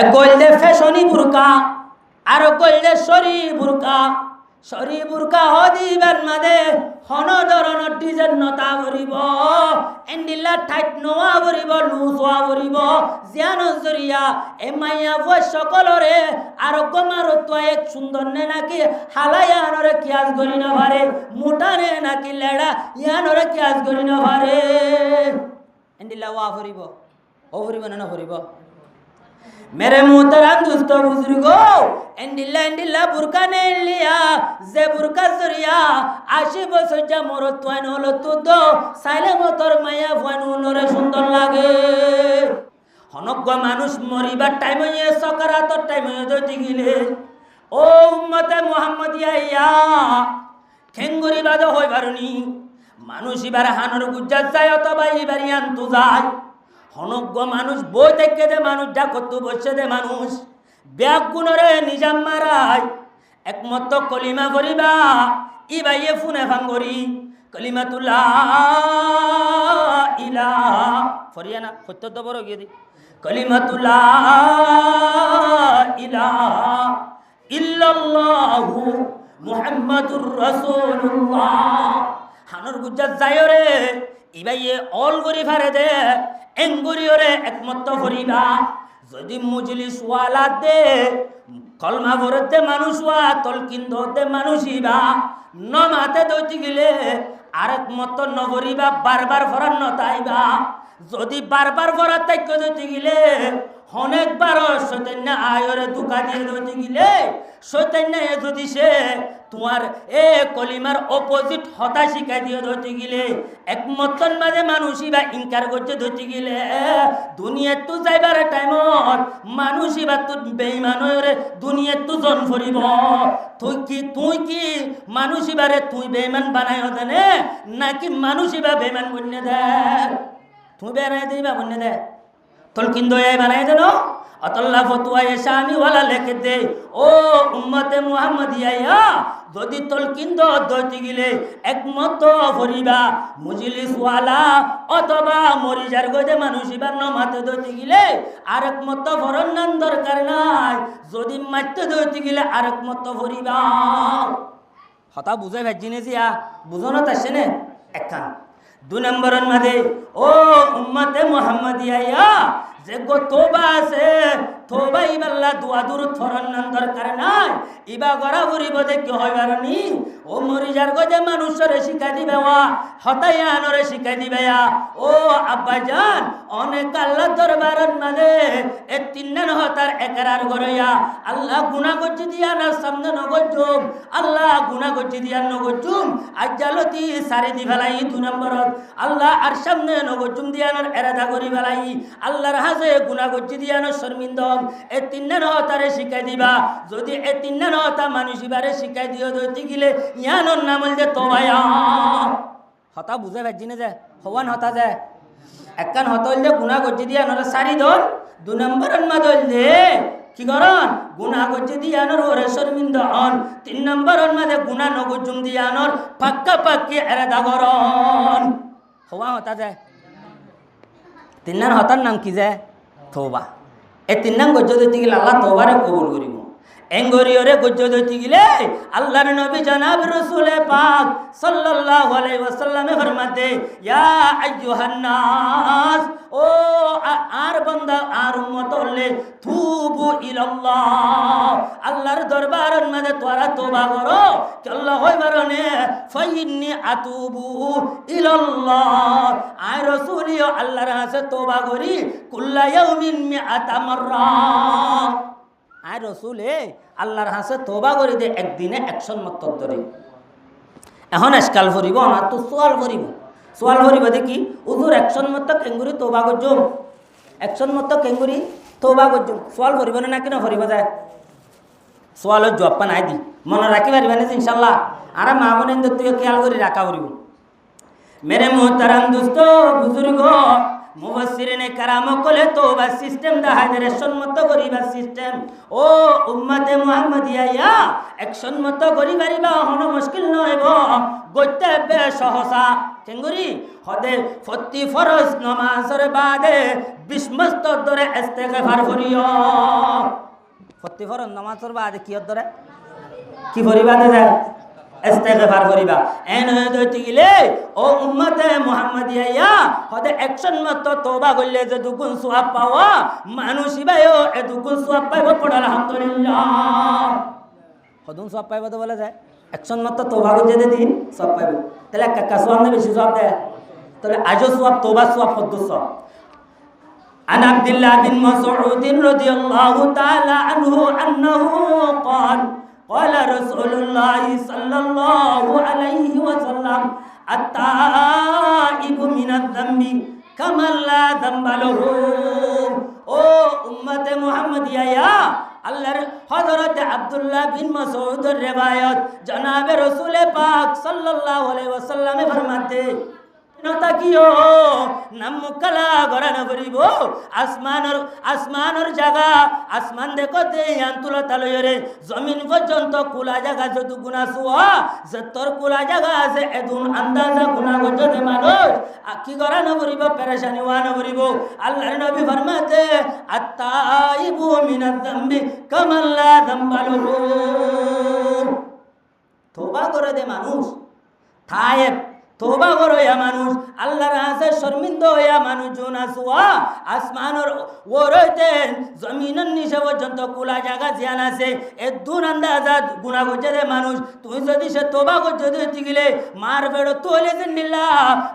এক কইলে ফ্যাশনি বুরকা আর কইলে সরি বুরকা। সরি বুরকা হদিবার মাদে হন ধরনের ডিজাইন নতা ভরিব, এন্ডিলা টাইট নোয়া ভরিব, লুজ হওয়া ভরিব, জিয়ান জরিয়া এ মাইয়া বয় সকলরে আরোগ্য মারত্ব এক সুন্দর নে নাকি হালায়ানরে কিয়াজ গরি না পারে, মোটা নে নাকি লেড়া ইয়ানরে কিয়াজ গরি না পারে। এন্ডিলা ওয়া ভরিব, ও ভরিব না ভরিব। मेरे मोहतरम दोस्तों बुजुर्गो, एंडिला बुरका ने लिया जे बुरका जरिया आशी बसजा मरत्वान हलो तो दो साइले मोतर माया फानुनरे सुंदर लागे। हनग्ग मानुष मरिবার টাইম হয়ে সকারাতর টাইম হয়ে দইতে গিলে ও উম্মতে মুহাম্মাদিয়া ইয়া খেঙ্গুরি বাদ হই পারনি মানুষ এবার হানর গুজ্জাত যায় অথবা এবার ইয়ান্তু যায়। হনগ্য মানুষ বই থেকে দে মানুষ যা করতে বসে দে মানুষ ব্যাগ গুণরে নিজাম মারায় একমত কলিমা করিবা ইবাইয়ে ফুনে ভাঙ্গরি কলিমাতুল্লাহ ইলাহা ফরিয়ানা সত্য তো বড় গিয়ে দি কলিমাতুল্লাহ ইলাহা ইল্লাল্লাহু মুহাম্মাদুর রাসূলুল্লাহ। হানর গুজ্জাত যায়রে ইবাইয়ে অল করি ফারে দে এঙ্গুরিওরে একমত করিবা। যদি মজলিস ওয়ালা দে কলমা ভরতে মানুষ ওয়া তলকিন দতে মানুষিবা নমাতে দইতে গেলে আরেক মত নগরিবা বারবার ফরান নতাইবা। যদি বারবার ফরাত তাইক দইতে গেলে অনেকবার শৈতান্য আয়রে ধোকা দিয়ে দইতে গেলে শৈতান্য যদি সে তোমার এ কলিমার অপোজিট হতা শিখাই দিয়ে ধরতে গেলে একমতন মাঝে মানুষই বা ইনকার করতে ধরতে গেলে দুনিয়ার তো যাইবার টাইমত মানুষই বা তোর বেইমান হয়ে দুনিয়ার তো জন ফরিব। তুই কি মানুষই বারে তুই বেইমান বানাই হতে নে নাকি মানুষই বা বেইমান বন্যে দে তুই বেড়াই দিই বা বন্যে দে তোর কিন্তু এই বানাই দেন অতল্লা ফতুয়া এসা আমি ওয়ালা লেখে দে ও উম্মতে মুহাম্মাদিয়া যদি তলকিন দইতে গেলে একমত ফরিবা মুজলিস ওয়ালা অথবা মরিজার গদে মানুষ এবার নমাতে দইতে গেলে আরেক মত ফরন নান দরকার নাই। যদি মারতে দইতে গেলে আরেক মত ফরিবা। হতা বুঝাই ভাজি নেছিয়া বুঝনো তাসে নে একখান। 2 নম্বরের মাঝে ও উম্মতে মুহাম্মাদিয়া যে গো তোবা আছে তোবা ইবাল্লা দুয়া দূর থরন নান দরকার নাই ইবা গড়া ভরিব দেখি হইবারনি ও মরিজার গজে মানুষরে শিখাই দিবে হতাইয়ানরে শিখাই দিবে। ও আব্বাজান অনেক আল্লাহ দরবারের মাঝে এ 3 হতার একরার গড়িয়া আল্লাহ গুনাহ করছি দিয়া না সামনে নগজুম আল্লাহ গুনাহ করছি দিয়া নগজুম আজ্জালতি সারি দি ফেলাই 2 নম্বরত আল্লাহ আর সামনে নগজুম দিয়ানোর এরাদা করি ফেলাই আল্লাহর হাজে গুনাহ করছি দিয়ানো শর্মিন্দম এ 3 হতারে শিখাই দিবা। যদি এ 3 হতা মানুষ ইবারে শিখাই দিও দইতে গেলে ইয়ানোর নাম হইলে তোবায়া। হতা বুঝে ভাজি না যায় হওয়ান হতা যায় একখান হতা হইলে গুনাহ করছি দিয়ানোর সারি দল 2 নম্বরের মা দইলে কি করন গুনাহ করছি দিয়ানোর ওরে শর্মিন্দ হন 3 নম্বরের মাঝে গুনাহ নগজুম দিয়ানোর পাক্কা পাক্কি এরাদা করন হওয়া হতা যায়। 3 হতার নাম কি যায় তওবা। এই 3 নাম গজ্জ দইতে গেলে আল্লাহ তওবারে কবুল করিব। এঙ্গরিয়রে গজ্জ দইতে গেলে আল্লাহর নবী জনাব রাসূলে পাক সাল্লাল্লাহু আলাইহি ওয়াসাল্লামে ফরমাতে ইয়া আইয়ুহান নাস ও আর বান্দা আর উম্মত হলে তুবু ইলাল্লাহ আল্লাহর দরবারের মধ্যে তোরা তওবা করো কি আল্লাহ হইবারনে ফাইন্নি আতুবু ইলাল্লাহ আই রাসূলিও আল্লাহর কাছে তওবা করি কুল্লা ইয়াউমিন মিআতা মাররা। আই রসুলে আল্লাহর হাসে তোবা করে দে একদিনে 100 মত ধরে। এখন আজকাল ভরিব না তো সোয়াল ভরিব দেখি উজুর 100 মত কেঙ্গুরি তোবা করজুম 100 মত কেঙ্গুরি তোবা করজুম সোয়াল ভরিব না কেন ভরিব যায় সোয়ালের জবাব নাই দি মনে রাখি পারিবা না ইনশাল্লাহ। আর মা বোনের তুই খেয়াল করে রাখা ভরিব। মেরে মোহতারাম দোস্ত বুজুর্গ মুফাসসিরিনে কারাম কলে তওবা সিস্টেম দা হাজারের মত করিবা সিস্টেম ও উম্মতে মুহাম্মাদিয়া 100 মত করি পারিবা হন মুশকিল নয়ব গইতে বে সহসা কেঙ্গুরি হদে ফতি ফরজ নামাজের বাদে 20 মাস ধরে ইস্তেগফার করিও প্রতি ফরজ নামাজ পড়বা আজ কি ধরে কি করিবা দে ইস্তেগফার করিবা এন হইতে গেলে ও উম্মতে মুহাম্মাদিয়া হদে অ্যাকশন মত তওবা করলে যে দুগুণ সওয়াব পাওয়া মানুষ ইবায়ও এ দুগুণ সওয়াব পাইব পড়া আলহামদুলিল্লাহ হদুন সওয়াব পাইব তো বলা যায় অ্যাকশন মত তওবা করে যে দিন সওয়াব পাইব তাহলে কাকা সওয়াব না বেশি সওয়াব দেয় তাহলে আজও সওয়াব তওবা সওয়াব হদ্দু সওয়াব عن عبد الله بن مسعود رضي الله تعالى عنه أنه قال قال رسول الله صلى الله عليه وسلم التائب من الذنب كمن لا ذنب له ও উম্মতে মুহাম্মাদিয়া আল্লাহর হযরত আব্দুল্লাহ বিন মাসউদের রিওয়ায়াত জনাবে রাসূল পাক সাল্লাল্লাহু আলাইহি ওয়াসাল্লামে ফরমাতে নতাকিও নামুকালা গরান করিব আসমানর জায়গা আসমান দেখো দে আন্তুলা তালয়রে জমিন পর্যন্ত কুলা জায়গা যত গুনাহ সুয়া যতর কুলা জায়গা আছে এদুন আন্দাজা গুনাহ গজতে মানুষ কি গরান করিব পেরেশানি ওয়ান করিব আল্লাহর নবী ফরমাতে আত্তাইবু মিনাজ যামবি কামান লা যামবা লাহু তওবা করে দে মানুষ তায়েব তওবা করো ইয়া মানুষ আল্লাহর কাছে শর্মিন্দা হইয়া মানুষ জোনা সুয়া আসমানের ওরইতে জমিনের নিচে পর্যন্ত কুলা জায়গা জিয়ান আছে এ দুন আন্দাজা গুনাহ করছে রে মানুষ তুই যদি সে তওবা করতে দিতে গেলে মার বেড়ো তোলে জিন্নিল্লা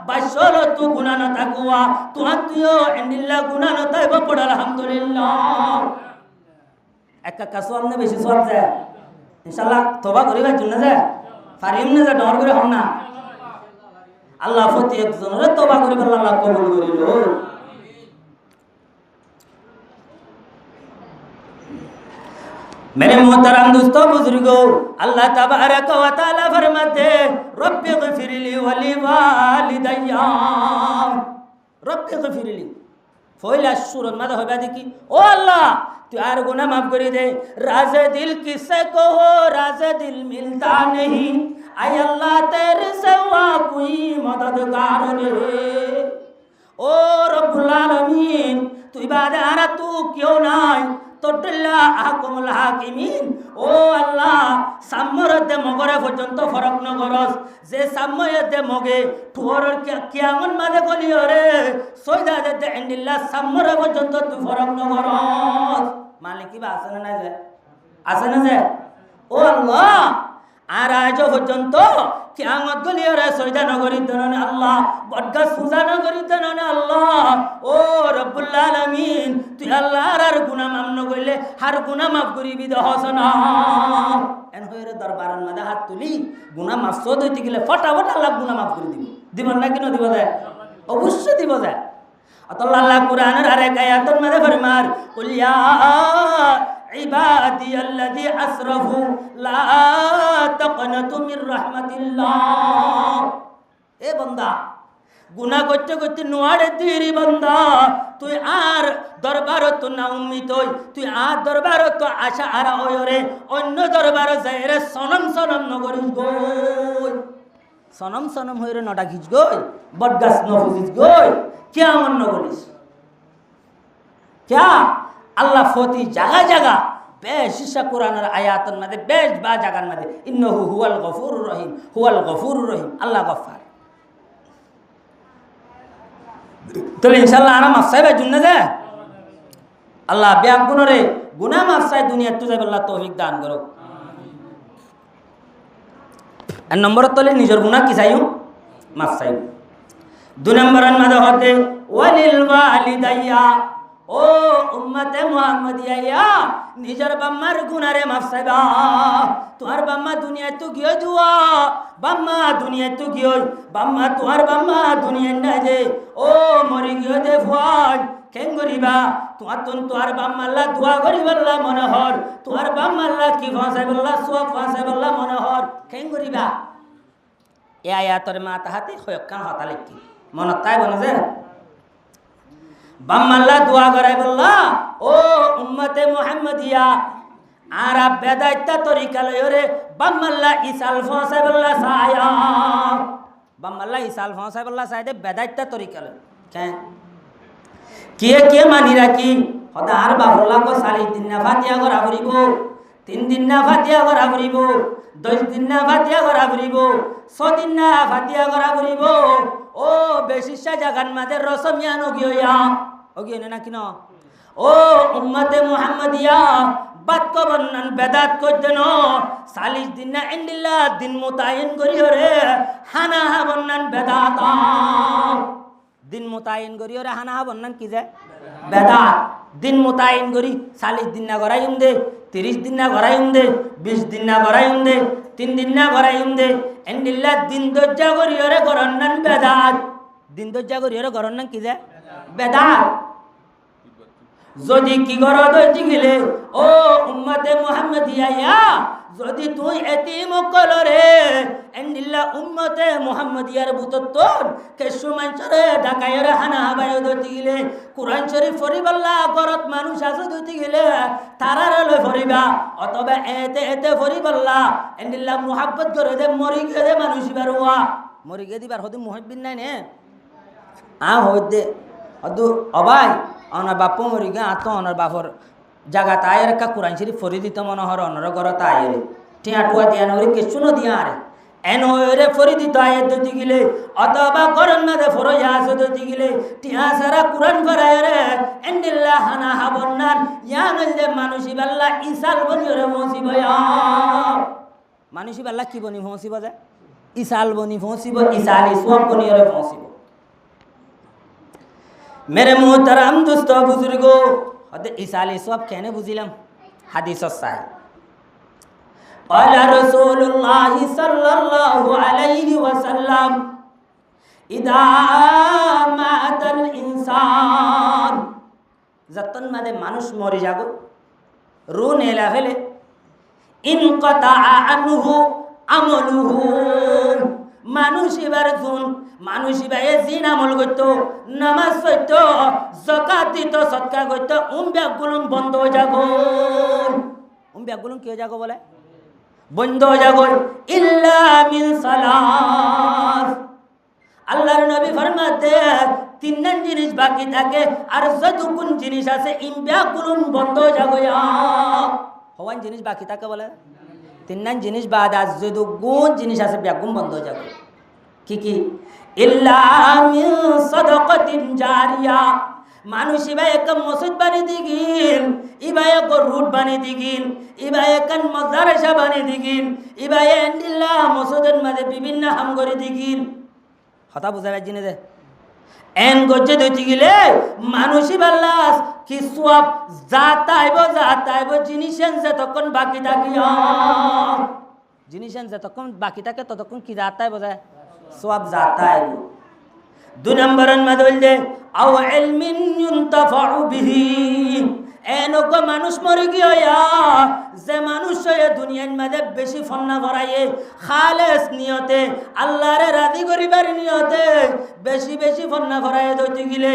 বাসল তু গুনাহ না থাকুয়া তুইও ইন্দিল্লা গুনাহ না তাইব পড় আলহামদুলিল্লাহ একটা কাসওয়াম না বেশি সওয়াব যায় ইনশাআল্লাহ তওবা করিবার জন্য যায় ফারিম না যা ডর করে হন না আল্লাহ প্রতি একজনের তওবা করিব আল্লাহ কবুল করিল मेरे मोहतरम दोस्तों बुजुर्गों अल्लाह तबारक व तआला फरमाते रब्बि गफिरली वली वालिदैया रब्बि गफिरली फौला सूरत में होबा देखी ओ अल्लाह तू यार गुनाह माफ कर दे राज़े दिल किससे को हो राज़े दिल मिलता नहीं आय अल्लाह तेरे सिवा कोई मददगार नहीं ओ रब्बुल आलमीन तू इबादत आरा तू क्यों নাই তোট্টিল্লা আহকুমুল হাকিমিন ও আল্লাহ সাম্যরতে মগরে পর্যন্ত ফরক নগরস যে সাম্যতে মগে তুরর কিয়ামত মাঝে গলিও রে সৈদা দে ইন্দিল্লা সাম্যরে পর্যন্ত তুই ফরক নগরস মালিক কি আছে না যায় আছে না যায় ও আল্লাহ আর আজ পর্যন্ত কিয়ামত গলিও রে সৈদা নগরী দননে আল্লাহ বডগা সুজা নগরী দননে আল্লাহ ও রব্বুল আলামিন তুই আল্লাহর আর গুনাহ মাফ ন কইলে হার গুনাহ মাফ করিবি দহসনা এন হইরে দরবারের মধ্যে হাত তুলি গুনাহ মাফ সদ হইতে গেলে ফটাফট আল্লাহ গুনাহ মাফ করে দিবি দিবেন না কেন দিব যায় অবশ্যই দিব যায় আল্লাহ কোরআনের আরেক আয়াতের মধ্যে ফরমার কুল ইয়া عبادي الذي أسرفوا لا تقنطوا من رحمة الله এ বান্দা গুনাহ করতে করতে নোয়ারে দিরি বান্দা তুই আর দরবারত না উম্মিত হই তুই আর দরবারত আশা আর ওরে অন্য দরবার যায় রে সনম সনম নগরিস গই সনম সনম হইরে নডা খিচ গই বটগাছ নফুজিস গই কিয়ামত নগরিস क्या আল্লাহ ফতি জায়গা জায়গা বেশ শিশা কোরআনের আয়াতের মধ্যে বেশ বা জায়গার মধ্যে ইন্নাহু হুয়াল গফুরুর রহিম আল্লাহ গফফার তো ইনশাআল্লাহ আরাম আফসাইবা জুন্না যায় আল্লাহ ব্যাগ গুনরে গুনাহ মাফ চাই দুনিয়া তো যাবে আল্লাহ তৌফিক দান করো আর নম্বর তলে নিজের গুনাহ কি চাইও মাফ চাই দুই নম্বরের মধ্যে হতে ওয়ালিল ওয়ালিদাইয়া ও উম্মতে মুহাম্মাদিয়া নিজের বাম্মার গুনারে মাফ চাইবা তোমার বাম্মা দুনিয়া তো গিয়ে দুয়া বাম্মা দুনিয়া তো গিয়ে বাম্মা তোমার বাম্মা দুনিয়া না যে ও মরি গিয়ে দে ভয় কেন করিবা তোমার বাম্মাল্লা দোয়া করিবাল্লা মনে হর তোমার বাম্মাল্লা কি ফাঁসাইবাল্লা সব ফাঁসাইবাল্লা মনে হর কেন করিবা এ আয়াতর মা তাহাতে হয়কান হতা লেখি মনে তাই বনে যে বাম্মাল্লা দোয়া করাই বললা ও উম্মতে মুহাম্মাদিয়া আর বেদাইতা তরিকা লয়রে বাম্মাল্লা ইসাল ফাঁসাইবাল্লা সায়া বাম্মাল্লা ইসাল ফাঁসাইবাল্লা সাইদে বেদাইতা তরিকা লয় কেন কে মানি রাখি সদা আর বাবরলা কো 40 দিন না ফাতিয়া করা ফুরিব 3 দিন না ফাতিয়া করা ফুরিব 10 দিন না ফাতিয়া করা ফুরিব 6 দিন না ফাতিয়া করা ফুরিব ও বেশিসা জাগান মাদের রসমিয়া নগিয়া ওগিয়ে না কিনো ও উম্মতে মুহাম্মাদিয়া বাত কো বন্নন বেদাত কইতে ন 40 দিন না ইন্দিল্লাহ দিন মুতায়িন করিও রে হানা বন্নন বেদাত দিন মুতায়িন করিও রে হানা বন্নন কি যায় বেদাত দিন মুতায়িন করি 40 দিন না গরাইম দে 30 দিন না গরাইম দে 20 দিন না গরাইম দে 3 দিন না গরাইম দে ইন্দিল্লাহ দিন দজ্জা করিও রে গরন্নন বেদাত দিন দজ্জা করিও রে গরন্নন কি যায় বেদাত যদি কি গর দইতে গেলে ও উম্মতে মুহাম্মাদিয়া যদি তুই এতিম কলরে এন্ডিল্লা উম্মতে মুহাম্মাদিয়ার বুততন কেসু মানচরে ঢাকায়রে হানা হাবায় দইতে গেলে কুরআন শরীফ ফরিবাল্লা গরত মানুষ আছে দইতে গেলে তারারে লই ফরিবা অথবা এতে ফরিবাল্লা এন্ডিল্লা মুহাব্বত করে দে মরি গেলে মানুষ বারওয়া মরি গে দিবার হদি মুহিব্বিন নাই নে হইতে অদু অবাই অনার বাপ মরি গে আত অনার বাপর জাগা তায়ের কা কুরআন শরীফ ফরি দিত মনোহর অনর ঘর তায়ের টিয়া টুয়া দিয়া নরি কেছু ন দিয়া আরে এন হরে ফরি দিত আয়ে দতি গিলে অথবা করন না দে ফরো ইয়া সে দতি গিলে টিয়া সারা কুরআন ফরায় রে এন্দিল্লাহ হানা হাবন্নান ইয়া নলে মানুষি বাল্লা ইসাল বনি রে মুসিব ইয়া মানুষি বাল্লা কি বনি মুসিব যায় ইসাল বনি মুসিব ইসালি সব বনি রে মুসিব मेरे मोहतरम दोस्तों बुजुर्गों अदे इसाले सब कहने बुझिलाम हादिस साहिब قال رسول الله صلى الله عليه وسلم اذا مات الانسان যতন মাদে মানুষ মরে যাগো রু নেলা ফেলে ইনকাতা আনহু আমলুহু মানুষ এবার শুন মানুষ এবারে জিন আমল করত নামাজ পড়ত যাকাত দিত সদকা করত ব্যাগগুলো বন্ধ হয়ে যাগো ব্যাগগুলো কি হয়ে যাগো বলে বন্ধ হয়ে যাগো ইল্লা মিন সালাত আল্লাহর নবী ফরমাতে তিনজন জিনিস বাকি থাকে আর যতক্ষণ জিনিস আছে ব্যাগগুলো বন্ধ হয়ে যাগো হওয়ান জিনিস বাকি থাকে বলে তিনজন জিনিস বাদ আজ যতক্ষণ জিনিস আছে ব্যাগগুলো বন্ধ হয়ে যাবে কি ইল্লা মিন সাদাকাতিন জারিয়া মানুষ ইবাই এক মসজিদ বানি দিগিন ইবাই এক রুট বানি দিগিন ইবাই এক মাদ্রাসা বানি দিগিন ইবাই এন্ডিল্লাহ মসজিদের মধ্যে বিভিন্ন হাম করে দিগিন কথা বুঝাবে জিনে দে এন গজ্জে দইতে গেলে মানুষই বাল্লাস কি সওয়াব যাতাইব জিনিসেন যতক্ষণ বাকি থাকিয়া জিনিসেন যতক্ষণ বাকি থাকে ততক্ষণ কি যাতাইব যায় সওয়াব যাতাইব দুই নম্বরের মধ্যে দে আও ইলমিন ইউনতাফাউ বিহি এনক মানুষ মরে গিয়া যে মানুষ এই দুনিয়ার মধ্যে বেশি ফন্না ভরায়ে খালেস নিয়তে আল্লাহরে রাজি করিবার নিয়তে বেশি বেশি ফন্না ভরায়ে দইতে গিলে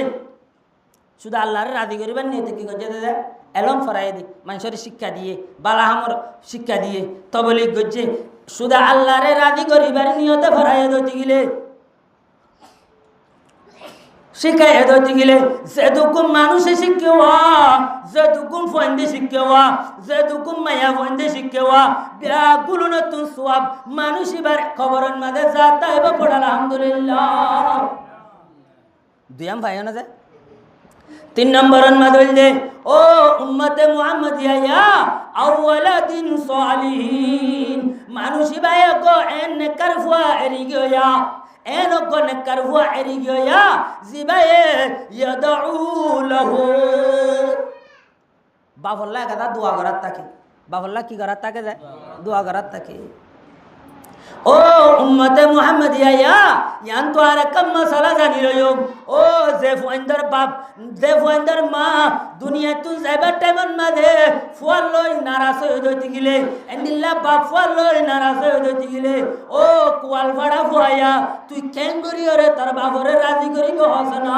শুধু আল্লাহরে রাজি করিবার নিয়তে কি করছে দাদা এলম ফরায়ে দি মানুষের শিক্ষা দিয়ে বালাহামর শিক্ষা দিয়ে তবলিগ করছে শুধু আল্লাহরে রাজি করিবার নিয়তে ভরায়ে দইতে গিলে শিখাই দইতে গেলে যেটুকু মানুষে শিখেওয়া যেটুকু ফন্দে শিখেওয়া যেটুকু মায়া ফন্দে শিখেওয়া ব্যাগুলো নতুন সওয়াব মানুষ এবার খবরের মাঝে যাতা এবার পড়া আলহামদুলিল্লাহ দুয়াম ভাই না যায় তিন নম্বরের মাঝে দে ও উম্মতে মুহাম্মাদিয়া আওয়ালাদিন সালিহিন মানুষ এবার গো এন কারফা এরি গয়া এনক নেকারফা এরি গয়া জিবায়ে ইয়াদউ লাহু বাফল্লা কথা দোয়া করার থাকে বাফল্লা কি করার থাকে যায় দোয়া করার থাকে ও উম্মতে মুহাম্মাদিয়া ইয়ান তো আর কম মশলা জানি রয়ো ও যে ফুয়ান্দার বাপ যে ফুয়ান্দার মা দুনিয়া তু যাইবার টাইমন মাঝে ফুয়াল লই নারাজ হয়ে দইতে গিলে এন্ডিল্লা বাপ ফুয়াল লই নারাজ হয়ে দইতে গিলে ও কুয়াল ফাড়া ফুয়াইয়া তুই কেন করি রে তোর বাপরে রাজি করিব হসনা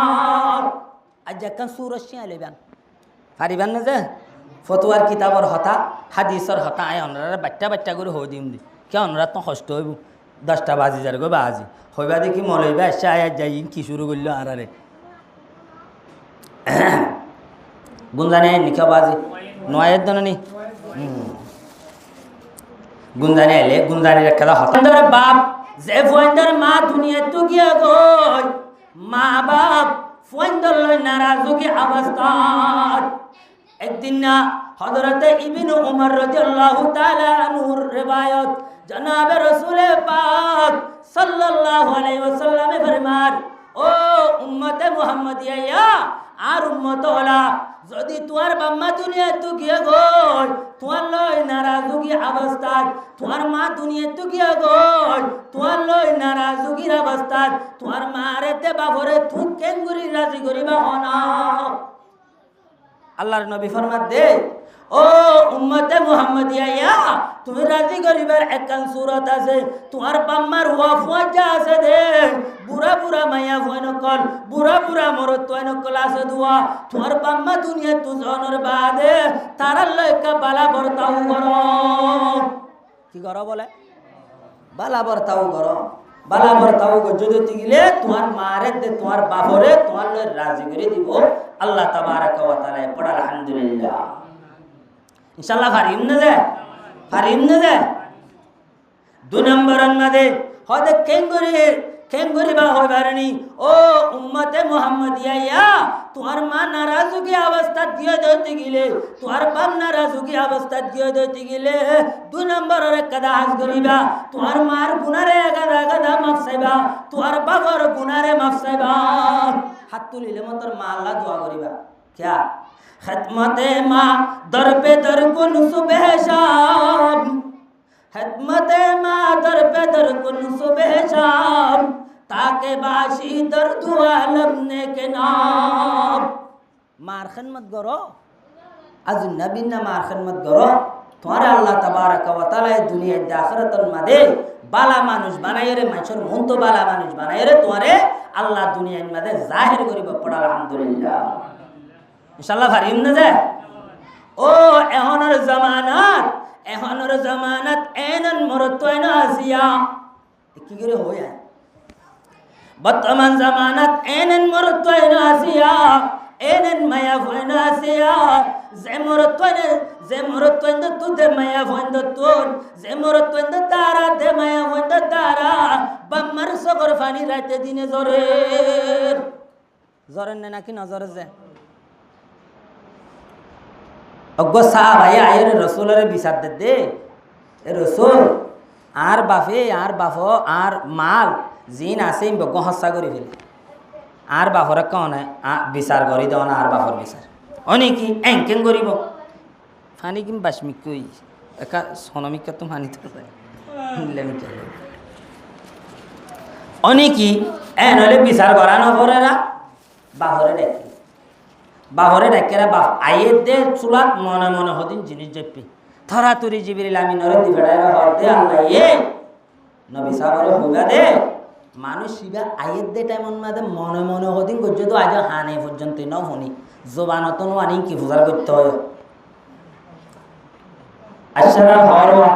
আজ একখান সুরসিয়া লেবান পারিবান না যে ফতোয়ার কিতাবর হতা হাদিসর হতা আয় অনরা বাচ্চা বাচ্চা করে হই দিম দি কে অনরা তো কষ্ট হইব 10টা বাজি যার গো বাজি হইবা দেখি মলইবা এসে আয় যাই কি শুরু করলো আরারে গুঞ্জানে নিখা বাজি নয়ের দননি গুঞ্জানে এলে গুঞ্জানের একটা হতান্তর বাপ যে ফুয়াইন্দার মা দুনিয়া তো গিয়া গই মা বাপ ফুয়াইন্দার লই নারাজুকি অবস্থা একদিন না হযরতে ইবনে উমর রাদিয়াল্লাহু তাআলা আনহুর রিওয়ায়াত জনাবে রাসূল পাক সাল্লাল্লাহু আলাইহি ওয়াসাল্লামে ফরমান ও উম্মতে মুহাম্মাদিয়া আর উম্মত হলা যদি তোমার বাম্মা দুনিয়া তো গিয়া গই তোমার লই নারাজুকি অবস্থা তোমার মা দুনিয়া তো গিয়া গই তোমার লই নারাজুকির অবস্থা তোমার মারে তে বাবরে তুই কেন করি রাজি করিবা না আল্লাহর নবী ফরমাত দে ও উম্মতে মুহাম্মাদিয়া তুমি রাজি করিবার একখান সূরত আছে তোমার বাম্মার ওয়াফওয়াজা আছে দে বুড়া বুড়া মায়া ফয়নকল বুড়া বুড়া মরত তয়নকল আছে দুয়া তোমার বাম্মা দুনিয়া তু জনের বাদে তারার লয়কা বালা বর্তাও করো কি করো বলে বালা বর্তাও করো বালা বর্তাও যদি গেলে তোমার মারে দে তোমার বাপরে তোমার লয় রাজি করে দিব আল্লাহ তাবারাক ওয়া তাআলা পড়া আলহামদুলিল্লাহ ইনশাআল্লাহ ফারিম না যায় 2 নম্বরের মধ্যে হদে কেঙ্গুরি বা হইবারনি ও উম্মতে মুহাম্মাদিয়া তোমার মা নারাজুকি অবস্থা দিয়ে দিতে গেলে তোমার বাপ নারাজুকি অবস্থা দিয়ে দিতে গেলে 2 নম্বরের কাদা হাজ করিবা তোমার মার গুনারে গাদা মাফ চাইবা তোমার বাবার গুনারে মাফ চাইবা হাত তুলিলে মতর মা আল্লাহ দোয়া করিবা क्या खिदमते माँ दर पे दर कुन सुबह शाम खिदमते माँ दर पे दर कुन सुबह शाम ताके बाशी दर दुआ लबने के नाम मार खिदमत करो अजनबी ना मार खिदमत करो तुम्हारे अल्लाह तबारक व तआला दुनिया आखिरतन मदे बाला मानुष बनाए रे मानसर मन तो बाला मानुष बनाए रे तुम्हारे अल्लाह दुनिया मदे जाहिर करिब पड़ा अल्हम्दुलिल्लाह इंशाल्लाह फारिम ना যায় ও এহনের জামানাত এনন মরতয়না আসিয়া কি করে হয় বর্তমান জামানাত এনন মরতয়না আসিয়া এনন মায়া ফয়না আসিয়া যে মরতয়ন তু দে মায়া ফয়ন তোর যে মরতয়ন তারা দে মায়া ফয়ন তারা বাম্মার সগর ফানি রাতে দিনে জরের নাকি নজরে যায় অজ্ঞ সাহাব আয়ের রসুলের বিচার দে রসুল আর বাপে আর বাপ আর মাল জিন আছে বজ্ঞ হস্যা করে ফেলে আর বাপর কনে বিচার করি দেওয়া না আর বাপর বিচার অনেকি এঙ্কেং করিব ফানি কিম বাসমিক কই একা সনমিকা তো ফানি তো অনেকি এনলে বিচার করা নপরেরা বাহরে ডাকেরা বাপ আয়ের দে চুলাত মনে মনে হদিন জিনিস জেপি থরা তুরি জিবিরিল আমি নরে দিবেড়ায়রা হদে আল্লাহ নবী সাহাবরে হইবা দে মানুষ শিবা আয়ের দে টাইমন মাদে মনে মনে হদিন গজ্জ তো আজ হানে পর্যন্ত ন হনি জবানত নো আনি কি ফুজার করতে হয় আশরা হরওয়া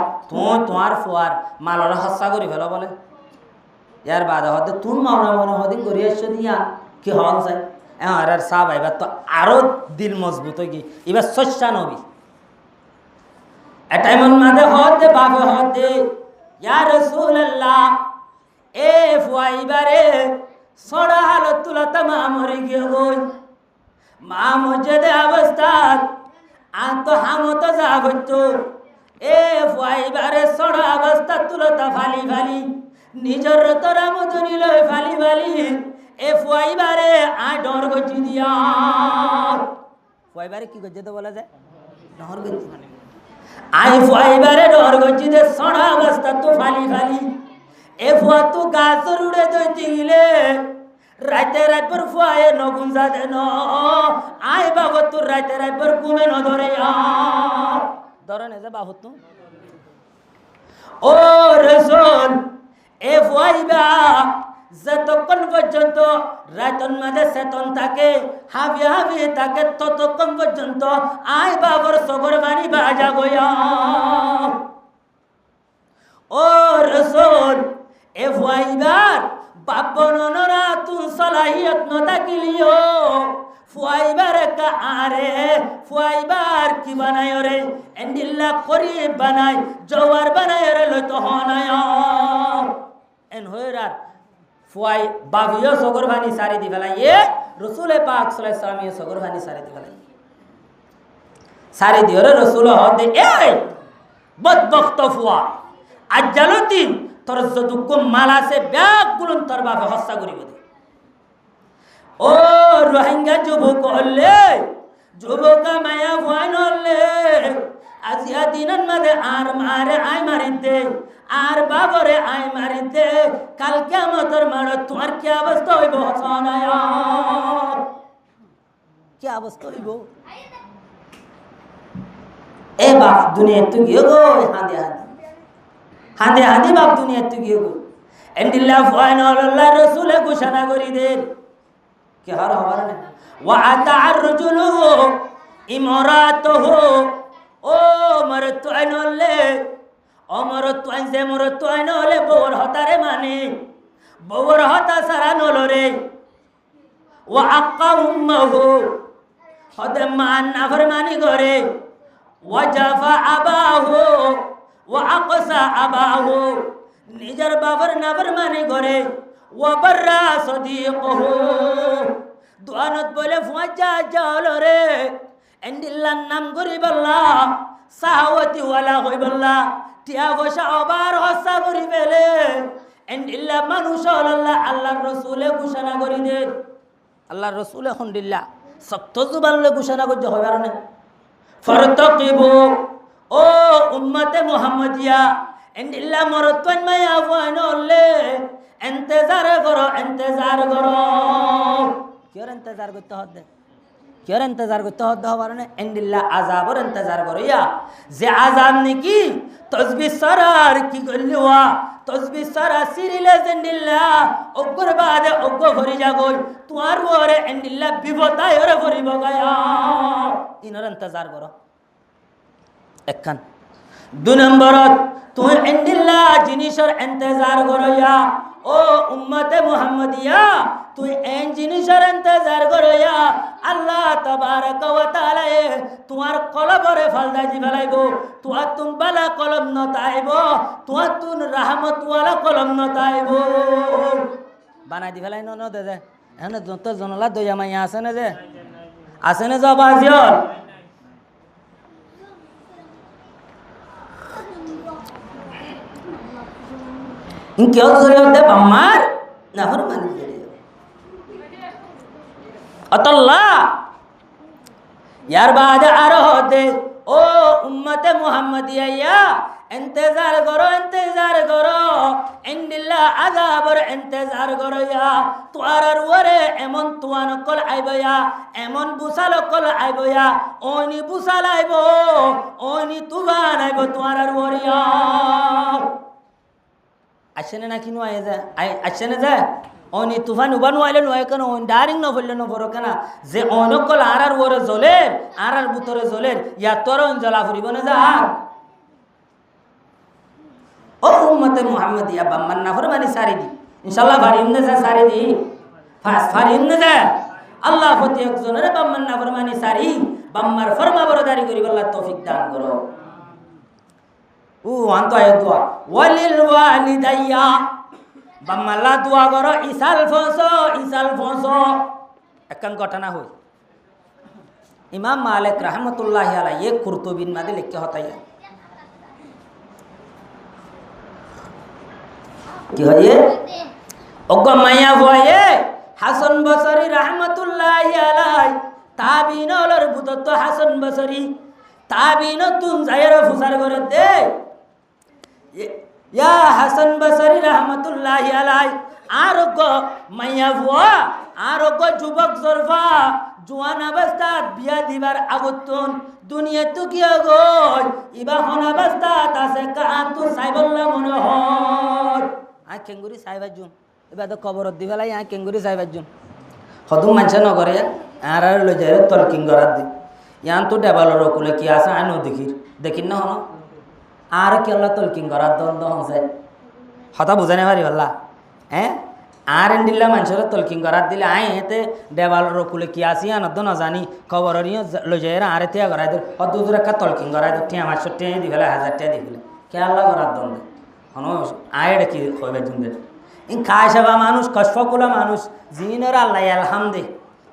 তোমার ফুয়ার মালরা হস্সা করি ফেলো বলে ইয়ার বাদে হদে তুম মনে মনে হদিন করি এসে দিয়া কি হন যায় আর সাহাবা এবার তো আরো দিল মজবুত হয়ে গিয়ে এবার শস্যা নবী এটা এমন মাঝে হতে বাপে হতে ইয়া রাসূলুল্লাহ এ ফুয়াইবারে সড়া হালত তুলতা মা মরে গিয়ে গই মা মজেদে অবস্থা আর তো হামত যা হইতো এ ফুয়াইবারে সড়া অবস্থা তুলতা ফালি ফালি নিজের তোরা মজুরি লয় ফালি ফালি এ ফুয়াইবারে আ ডর গজি দিয়া ফুয়াইবারে কি গজি তো বলা যায় ডর গজি আই ফুয়াইবারে ডর গজি দে সড়া অবস্থা তো ফালি ফালি এ ফুয়া তো গাছর উড়ে দইতে গিলে রাতে রাতভর ফুয়ায়ে নগুন যা দে ন আই বাবা তোর রাতে রাতভর ঘুমে ন ধরে ধরে নে যে বাবু তো ও রাসূল এ ফুয়াইবা যতক্ষণ পর্যন্ত রাতন মাঝে চেতন থাকে হাবি হাবি থাকে ততক্ষণ পর্যন্ত আই বাবর সবর বাড়ি বাজা গয়া ও রাসূল এ ফুয়াইবার বাপ ননরা তুন সলাহিয়ত ন থাকিলিও ফুয়াইবা আরে ফুয়াইবার কি বানায় রে এন্ডিল্লা করি বানায় জওয়ার বানায় রে লইতো হনায় এন হইরার ফুয়াই বাবিও সগর ভানি সারি দি ফেলাই এ রসুল পাক সাল্লাল্লাহু আলাইহি ওয়াসাল্লাম সগর ভানি সারি দি ফেলাই সারি দিও রে রসুল হদে এই বদবখত ফুয়া আজ্জালতি তোর যদুক মাল আছে ব্যাগ গুলন তোর বাপে হস্তা করিব দে ও রোহিঙ্গা যুবক হলে যুবকা মায়া ভয় নলে আজিয়া দিনের মাঝে আর মারে আই মারিতে আর বাবরে আই মারিতে কালকে আমাদের মার তোমার কি অবস্থা হইব হসনায় কি অবস্থা হইব এ বাপ দুনিয়া তুই গিয়ে গো হাঁদে হাঁদে বাপ দুনিয়া তুই গিয়ে গো এন্ডিল্লা ভয় নল্লাহ রসুলে ঘোষণা করি দেন কি হার হবার না ওয়াতা আরজুলুহু ইমরাতুহু ও মরতু আইনলে ও মরতু আইন যে মরতু আইনলে বউর হতারে মানে বউর হতা সারা নলরে ওয়া আক্কা উম্মুহু হদে মান নাফরমানি করে ওয়াজাফা আবাহু ওয়া আকসা আবাহু নিজের বাবার নাফরমানি করে ওয়াবাররা সদিকুহু দুয়ানত বলে ফুয়াজা জলরে এন্ডিল্লার নাম গরিবাল্লাহ সাহাওয়াতি ওয়ালা হইবাল্লা টিয়া বসা আবার হসা করি ফেলে এন্ডিল্লা মানুষ আল্লাহ আল্লাহর রাসূলে ঘোষণা করি দেন আল্লাহর রাসূল আলহামদুলিল্লাহ সত্য জুবানলে ঘোষণা করতে হবে না ফারতাকিবু ও উম্মতে মুহাম্মাদিয়া এন্ডিল্লা মরতন মায়া ওয়ানলে ইন্তজার করো কিয়র ইন্তজার করতে হবে কিয়র ইন্তজার করতে হবার না এন্ডিল্লা আযাবর ইন্তজার করো ইয়া যে আযাব নাকি তসবিহ সরার কি গল্লিওয়া তসবিহ সরা সিরিলে এন্ডিল্লা অগর বাদে অগ ভরি যাগই তোমার ওরে এন্ডিল্লা বিপদায় ওরে ভরিব গায়া ইনর ইন্তজার করো একখান দুই নম্বরত তুই এন্ডিল্লা জিনিসের ইন্তজার করো ইয়া ও উম্মতে মুহাম্মাদিয়া তুই এন জিনিসের ইন্তজার করো ইয়া আল্লাহ তাবারক ওয়া তাআলা তোমার কলবরে ফালদা জি ফেলাইব তুয়া তুম বালা কলম নতাইব তুয়া তুন রহমত ওয়ালা কলম নতাইব বানাই দি ফেলাই ন দে এনে যত জনলা দয়া মাইয়া আছে না যে বাজিয়র ইনকে জরিয়তে বাম্মার নাফরমানি করে আল্লাহ ইয়ার বাদে আর হতে ও উম্মতে মুহাম্মাদিয়া ইন্তজার করো ইন্দিল্লাহ আযাবর ইন্তজার করো ইয়া তোয়ার ওরে এমন তুয়ান কল আইবয়া এমন বুসাল কল আইবয়া ওনি বুসাল আইব ওনি তুবান আইব তোয়ার ওরিয়া আসেনে না কিনো আয় যায় আসেনে যায় অনি তুফান উবানো আইলে নয় কেন ডারিং ন ফেললে ন বড় কেনা যে অনকল আর ওরে জ্বলের আর বুতরে জ্বলের ইয়া তোর জ্বলা ফুরিব না যা ও উম্মতে মুহাম্মাদিয়া বাম্মান নাফরমানি সারি দি ইনশাআল্লাহ ফারিম না যা সারি দি ফারিম না যা আল্লাহ প্রতি একজনের বাম্মান নাফরমানি সারি বাম্মার ফরমাবরদারি করিব আল্লাহ তৌফিক দান করো ও আন্ত আয় দোয়া ওয়ালিল ওয়ালিদাইয়া বাম্মাল্লা দোয়া করো ইসাল ফসো একখান ঘটনা হই ইমাম মালিক রহমতুল্লাহি আলাইহি এক কুরতুবিন মাদে লিখে হতাইয়া কি হয় অগ মায়া ভয়ে হাসান বসরি রহমতুল্লাহি আলাইহি তাবিনর বুতত হাসান বসরি তাবিন তুন যায়র ফুসার করে দে ইয়া হাসান বসরি রহমতুল্লাহি আলাইহি আরোগ্য মাইয়া ভুয়া আরোগ্য যুবক জরফা জোয়ান অবস্থাত বিয়া দিবার আগতুন দুনিয়া তো কি গই ইবা হন অবস্থাত আছে কান্তু সাইবল্লা মনে হয় আই কেঙ্গুরি সাইবাজুন এবা তো কবরত দিবেলাই আই কেঙ্গুরি সাইবাজুন হদুম মানছে নগরে আর লই যায় তলকিং গরাত দি ইয়ান তো ডেবালর কুলে কি আছে আনো দেখিন না হন আর কি আল্লাহ তলকিং গরাত দন দন যায় হতা বুঝানে পারি আল্লাহ হ্যাঁ আর এন্ডিল্লা মানুষের তলকিং করার দিলে আয় এতে দেওয়ালের কুলে কি আসি আনত না জানি খবরের লই যায় আর এতে করাই দিল অদূর একটা তলকিং করাই দিল টিয়া 500 টাকা দি ফেলে 1000 টাকা দি ফেলে খেয়াল্লা করার দণ্ড হন আয় এটা কি হইবে দুনদের ইন খায় সেবা মানুষ কষ্টকুলা মানুষ জিনের আল্লাহ আলহামদে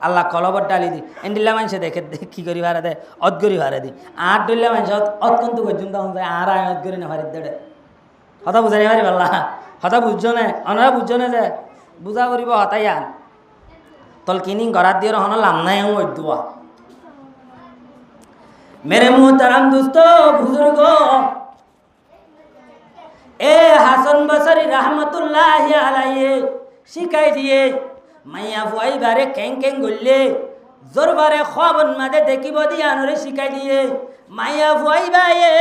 আল্লাহ কলবর ডালি দি এন্ডিল্লা মানুষে দেখে কি করি ভাড়া দেয় অদ করি ভাড়া দি আর ডুল্লা মানুষ অত্যন্ত পর্যন্ত আর আয় অদ করি না ভাড়ি দেড়ে হতা বুঝাই পারি পাল্লা হতা বুঝছো না অনারা বুঝছো না যে বুঝা করিব হতাই আর তলকিনিং করার দিয়ে হন লাম নাই ওই দোয়া মেরে মুহতারাম দোস্ত বুজুর্গ এ হাসান বসরি রহমতুল্লাহ আলাইহি শিখাই দিয়ে মাইয়া ফুয়াই বারে কেং কেং গললে জোর বারে খবন মাদে দেখিব দিয়ে আনরে শিখাই দিয়ে মাইয়া ফুয়াই বায়ে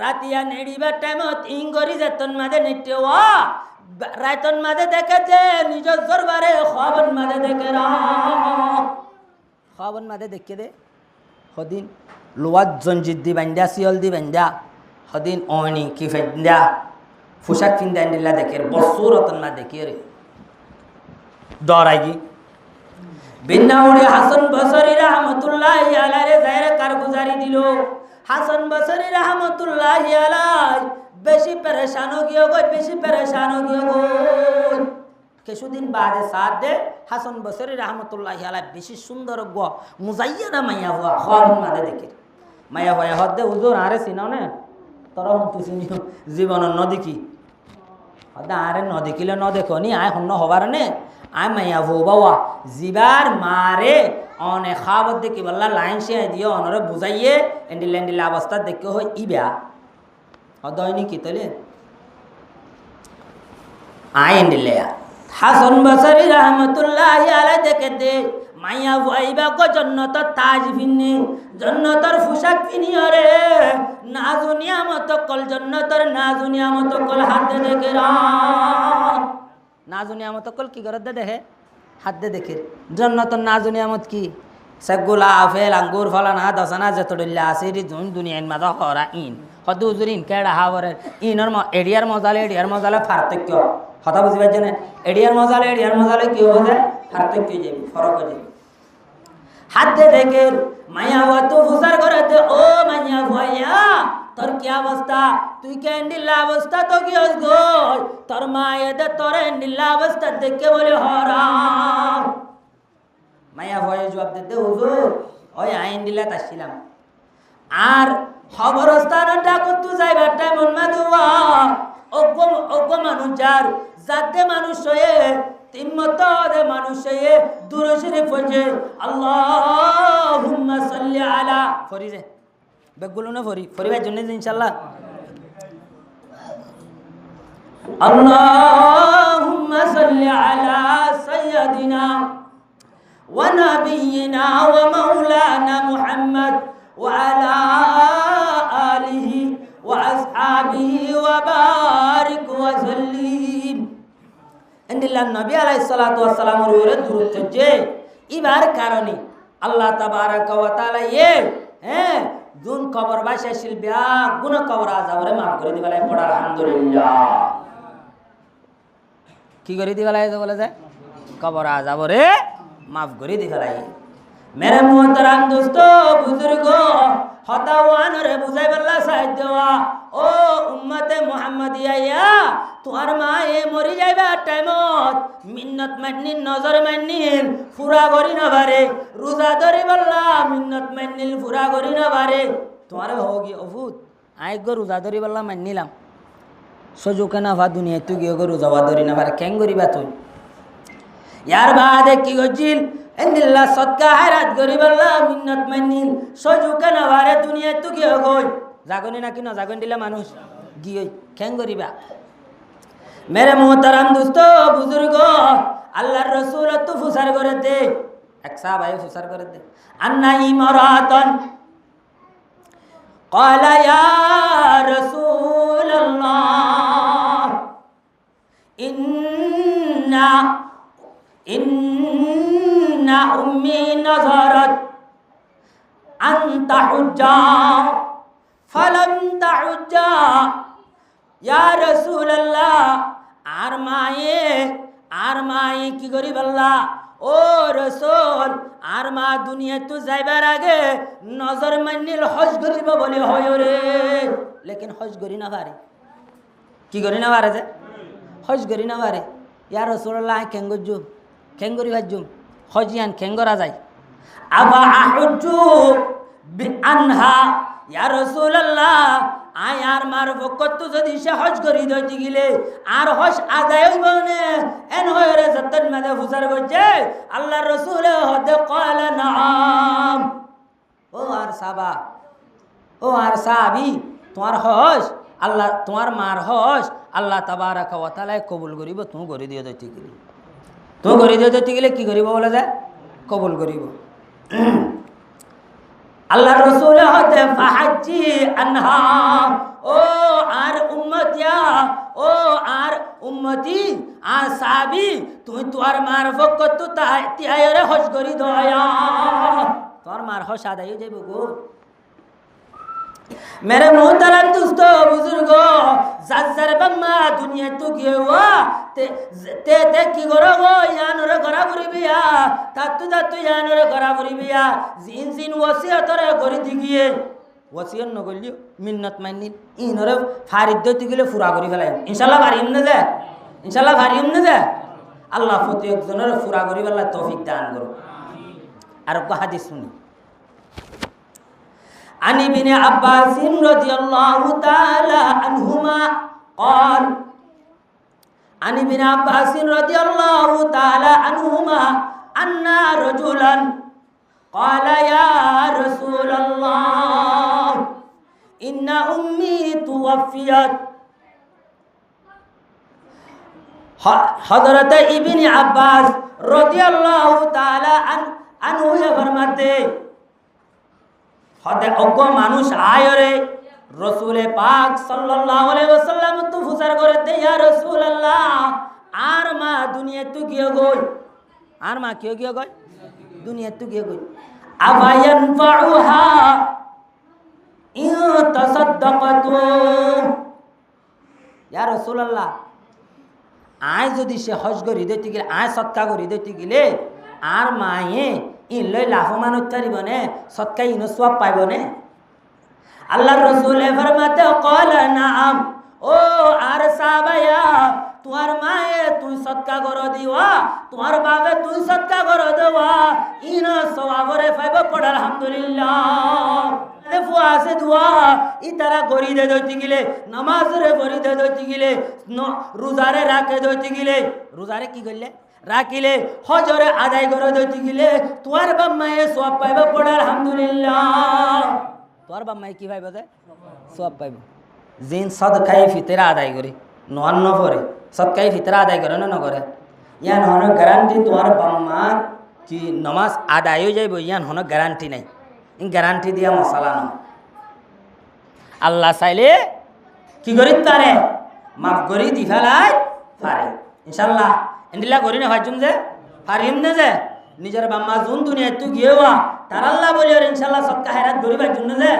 রাতিয়া নেড়িবার টাইমত ইংগরি যেতন মাদে নিটেওয়া রায়তন মাদে দেখে যে নিজের দরবারে খবন মাদে দেখে খবন মাদে দেখে দে সদিন লোয়াত জঞ্জিত দি বান্ধা শিয়ল দি বান্ধা সদিন অনি কি ফেন্দা পোশাক ফিন্দা দিলা দেখে বছর রতন মা দেখে রে ডরাই গি বিন্নাউড়ি হাসান বসরি রহমতুল্লাহ আলাইহি জায়রে কারগুজারি দিল হাসান বসরি রহমতুল্লাহ আলাইহি বেশি পরেশান हो गया गो বেশি পরেশান हो गया गो কিছুদিন বাদে সাথ দে হাসান বসরি রহমতুল্লাহ আলাইহি বেশি সুন্দর গো মুজাইয়ানা মাইয়া হওয়া খবন মাদে দেখে মাইয়া হওয়া হদে হুজুর আরে চিনাও না তোরা হুঁতু চিনিও জীবনের নদী কি হদে আরে নদী কিলে ন দেখো নি আয় হন্য হবার নে আয় মাইয়া হো বাবা জিবার মারে অনে খাবত দেখি বললা লাইন সে দিও অনরে বুঝাইয়ে এন্ডিল অবস্থা দেখে হয় ইবা হদয়নি কি তলে আয় এন্ডিলে হাসান বসরি রহমতুল্লাহ আলাইহি দেখে দে মাইয়া ভাইবা গো জন্নত তাজ ফিনি জন্নতর পোশাক ফিনি রে নাজু নিয়ামত কল জন্নতর নাজু নিয়ামত কল হাত দেখে রা নাজু নিয়ামত কল কি করে দেখে হাত দেখে জন্নতর নাজু নিয়ামত কি সগুলা আপেল আঙ্গুর ফলানা দশনা যতডল্লা আসিরি জুন দুনিয়ান মাদা হরা ইন হদু হুজুরিন কেডা হাওরে ইনর এডিয়ার মজালে পার্থক্য কথা বুঝি পাইছেন এডিয়ার মজালে কি হবে পার্থক্য যাবে ফরক হয়ে যাবে হাত দেখে মাইয়া হওয়া তো ফুসার করে ও মাইয়া ভয়া তোর কি অবস্থা তুই কে এন্ডিল্লা অবস্থা তো কি গো তোর মায়ে দে তোর এন্ডিল্লা অবস্থা দেখে বলে হরা মাইয়া ভয়ে জবাব দিতে হুজুর ওই আইন দিলা তাছিলাম আর খবরস্থান ডাকত তু যাইবার টাইম মা দুয়া অজ্ঞ মানুষ যাতে মানুষ হয়ে তিম্মত দে মানুষ হয়ে দূর শরীফ হয়ে আল্লাহুম্মা সাল্লি আলা ফরিজে বেগুলো না ফরিবার জন্য ইনশাআল্লাহ আল্লাহুম্মা সাল্লি আলা সাইয়্যিদিনা ونبينا ومولانا محمد وعلى آله وأصحابه وبارك وسلم عند الله النبي عليه الصلاة والسلام ورد تجي إبار كارني الله تبارك وتعالى দুন কবর বাসা শিলবিয়া গুণ কবর আযাবরে মাফ করে দিবালাই পড়া আলহামদুলিল্লাহ কি করে দিবালাই বলে যায় কবর আযাবরে মাফ করে দি ফেলাই মেরে মুহতারাম দোস্ত বুজুর্গ হতাওয়ান রে বুঝাই বল্লা সাহায্য ও উম্মতে মুহাম্মাদিয়া তোমার মা এ মরি যাইবা টাইমত মিন্নত মান্নিন নজর মান্নিন ফুরা করি না বারে রোজা ধরি বল্লা মিন্নত মান্নিল ফুরা করি না বারে তোমার হোগি অভূত আই গো রোজা ধরি বল্লা মান্নিলাম সজুকে না ভা দুনিয়া তুই গিয়ে গো রোজা ধরি না বারে কেন করিবা তুই यार बादे की गजिल एंदिल्ला सदका हैरात गरीब अल्लाह मिन्नत मानिन सजु के नवारे दुनिया तू की हो गई जागनी ना कि न जागन दिला मानुष गिय केन गरीबा मेरे मोहतरम दोस्तों बुजुर्गो अल्लाहर रसूल तो फुसार करे दे एक साहब आए फुसार करे दे अन्ना इमरातन قال يا رسول الله إن أمي نظرت أن تحج فلم تحج يا رسول الله আর মায়ে আর মাই কি করি বললা ও রসুল আর মা দুনিয়া তো যাইবার আগে নজর মানিল হজ করিব বলে হয় রে লেকিন হজ করি না পারে কি করি না পারে যে হজ করি না পারে ইয়ার রসুল্লাহ খেঙ্গর খেঙ্গরি ভাজুম হজিয়ান খেঙ্গরা যায় আবা আহুজু আনহা ইয়া রাসূলুল্লাহ আয় আর মার বকত যদি সে হজ করি দইতে গিলে আর হজ আদায় হইব না এন হয়রে যতন মাদে ফুসার বজে আল্লাহর রাসূল হদ قال নাম ও আর সাবা ও আর সাবি তোমার হজ আল্লাহ তোমার মার হজ আল্লাহ তাবারক ওয়া তাআলা কবুল করিব তুমি করি দিও দইতে গিলে তুমি করি দিও দইতে গিলে কি করিব বলে যায় কবুল করিব আল্লাহর রাসূল হতে ফাহাজ্জি আনহা ও আর উম্মতিয়া ও আর উম্মতি আর সাহাবী তুই তোর মার বকত তিয়ারে হজ করি দয়া তোর মার হজ আদায় হয়ে যাইব গো मेरे मोहतरम दोस्तों बुजुर्गो जाजर बम्मा दुनिया तो की हुआ ते की करो गो यान रे करा बुरी बिया तातु यान रे करा बुरी बिया जिन वसियत रे करी दिगिए वसियत न गलियो मिन्नत मानिल इन रे फारिद दति गले पूरा करी फेলাই इंशाल्लाह फारिम न जा इंशाल्लाह फारिम न जा আল্লাহ প্রত্যেক জনের পুরা করি আল্লাহ তৌফিক দান করো আর একটা হাদিস শুনি عن ابن عباس رضي الله تعالى عنهما قال عن ابن عباس رضي الله تعالى عنهما أن رجلا قال يا رسول الله إن أمي توفيت حضرت ابن عباس رضي الله تعالى عنه فرماتے হতে অজ্ঞ মানুষ আয়রে রসুলে পাক সাল্লাল্লাহু আলাইহি ওয়াসাল্লাম তো ফুসার করে দে ইয়া রাসূলুল্লাহ আর মা দুনিয়া তো গিয়ে গই আর মা কিও গিয়ে গই দুনিয়া তো গিয়ে গই আবায়ান ফাউহা ইন তাসাদদাকাতু ইয়া রাসূলুল্লাহ আয় যদি সে হজ করি দিতে গেলে আয় সৎকা করি দিতে গেলে আর মায়ে ইন লই লাভমান উচ্চারিব নে সৎকা ইন সওয়াব পাইব নে আল্লাহর রাসূল ফরমাতে قال নাম ও আর সাহাবায়া তোমার মায়ে তুই সৎকা কর দিওয়া তোমার বাবা তুই সৎকা কর দেওয়া ইন সওয়াবরে পাইব পড় আলহামদুলিল্লাহ রে ফুয়াসে দোয়া ই তারা গরি দে দইতে গিলে নামাজ রে গরি দে দইতে গিলে রোজারে রাখে দইতে গিলে রোজারে কি করলে রাখিলে হজরে আদায় করে দইতে গিলে তোমার বাম্মায়ে সওয়াব পাইব পড় আলহামদুলিল্লাহ তোর বাম্মায়ে কি পাইব যে সওয়াব পাইব জিন সদকায়ে ফিতরা আদায় করে নন পরে সদকায়ে ফিতরা আদায় করে না করে ইয়ান হন গ্যারান্টি তোমার বাম্মার কি নামাজ আদায় হয়ে যাইব ইয়ান হন গ্যারান্টি নাই ইন গ্যারান্টি দিয়া মশালা ন আল্লাহ চাইলে কি করি তারে মাফ করি দি ফেলাই পারে ইনশাআল্লাহ এন্ডিলা করি না ভাজুম যে পারিম না যে নিজের বাম্মা জুন দুনিয়া তু গিয়েওয়া তার আল্লাহ বলি আর ইনশাআল্লাহ সদকা হায়রাত করি ভাজুম না যে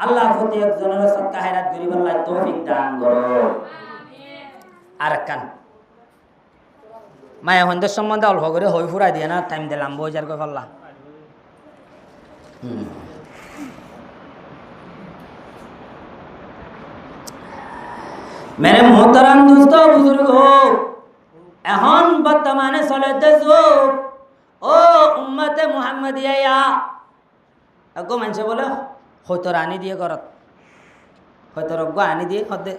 আল্লাহ প্রতি একজনের সদকা হায়রাত করি আল্লাহ তৌফিক দান করো আর কান মায়া হন্দের সম্বন্ধে অল্প করে হই ফুরাই দিয়ে না টাইম দিলাম বইজার করে ফেললাম मेरे मोहतरम दोस्तों बुजुर्ग हो এখন বর্তমানে চলেতে যুগ ও উম্মতে মুহাম্মাদিয়া আগো মানুষে বলে হয়তো রানি দিয়ে ঘরত হয়তো রজ্ঞ আনি দিয়ে হতে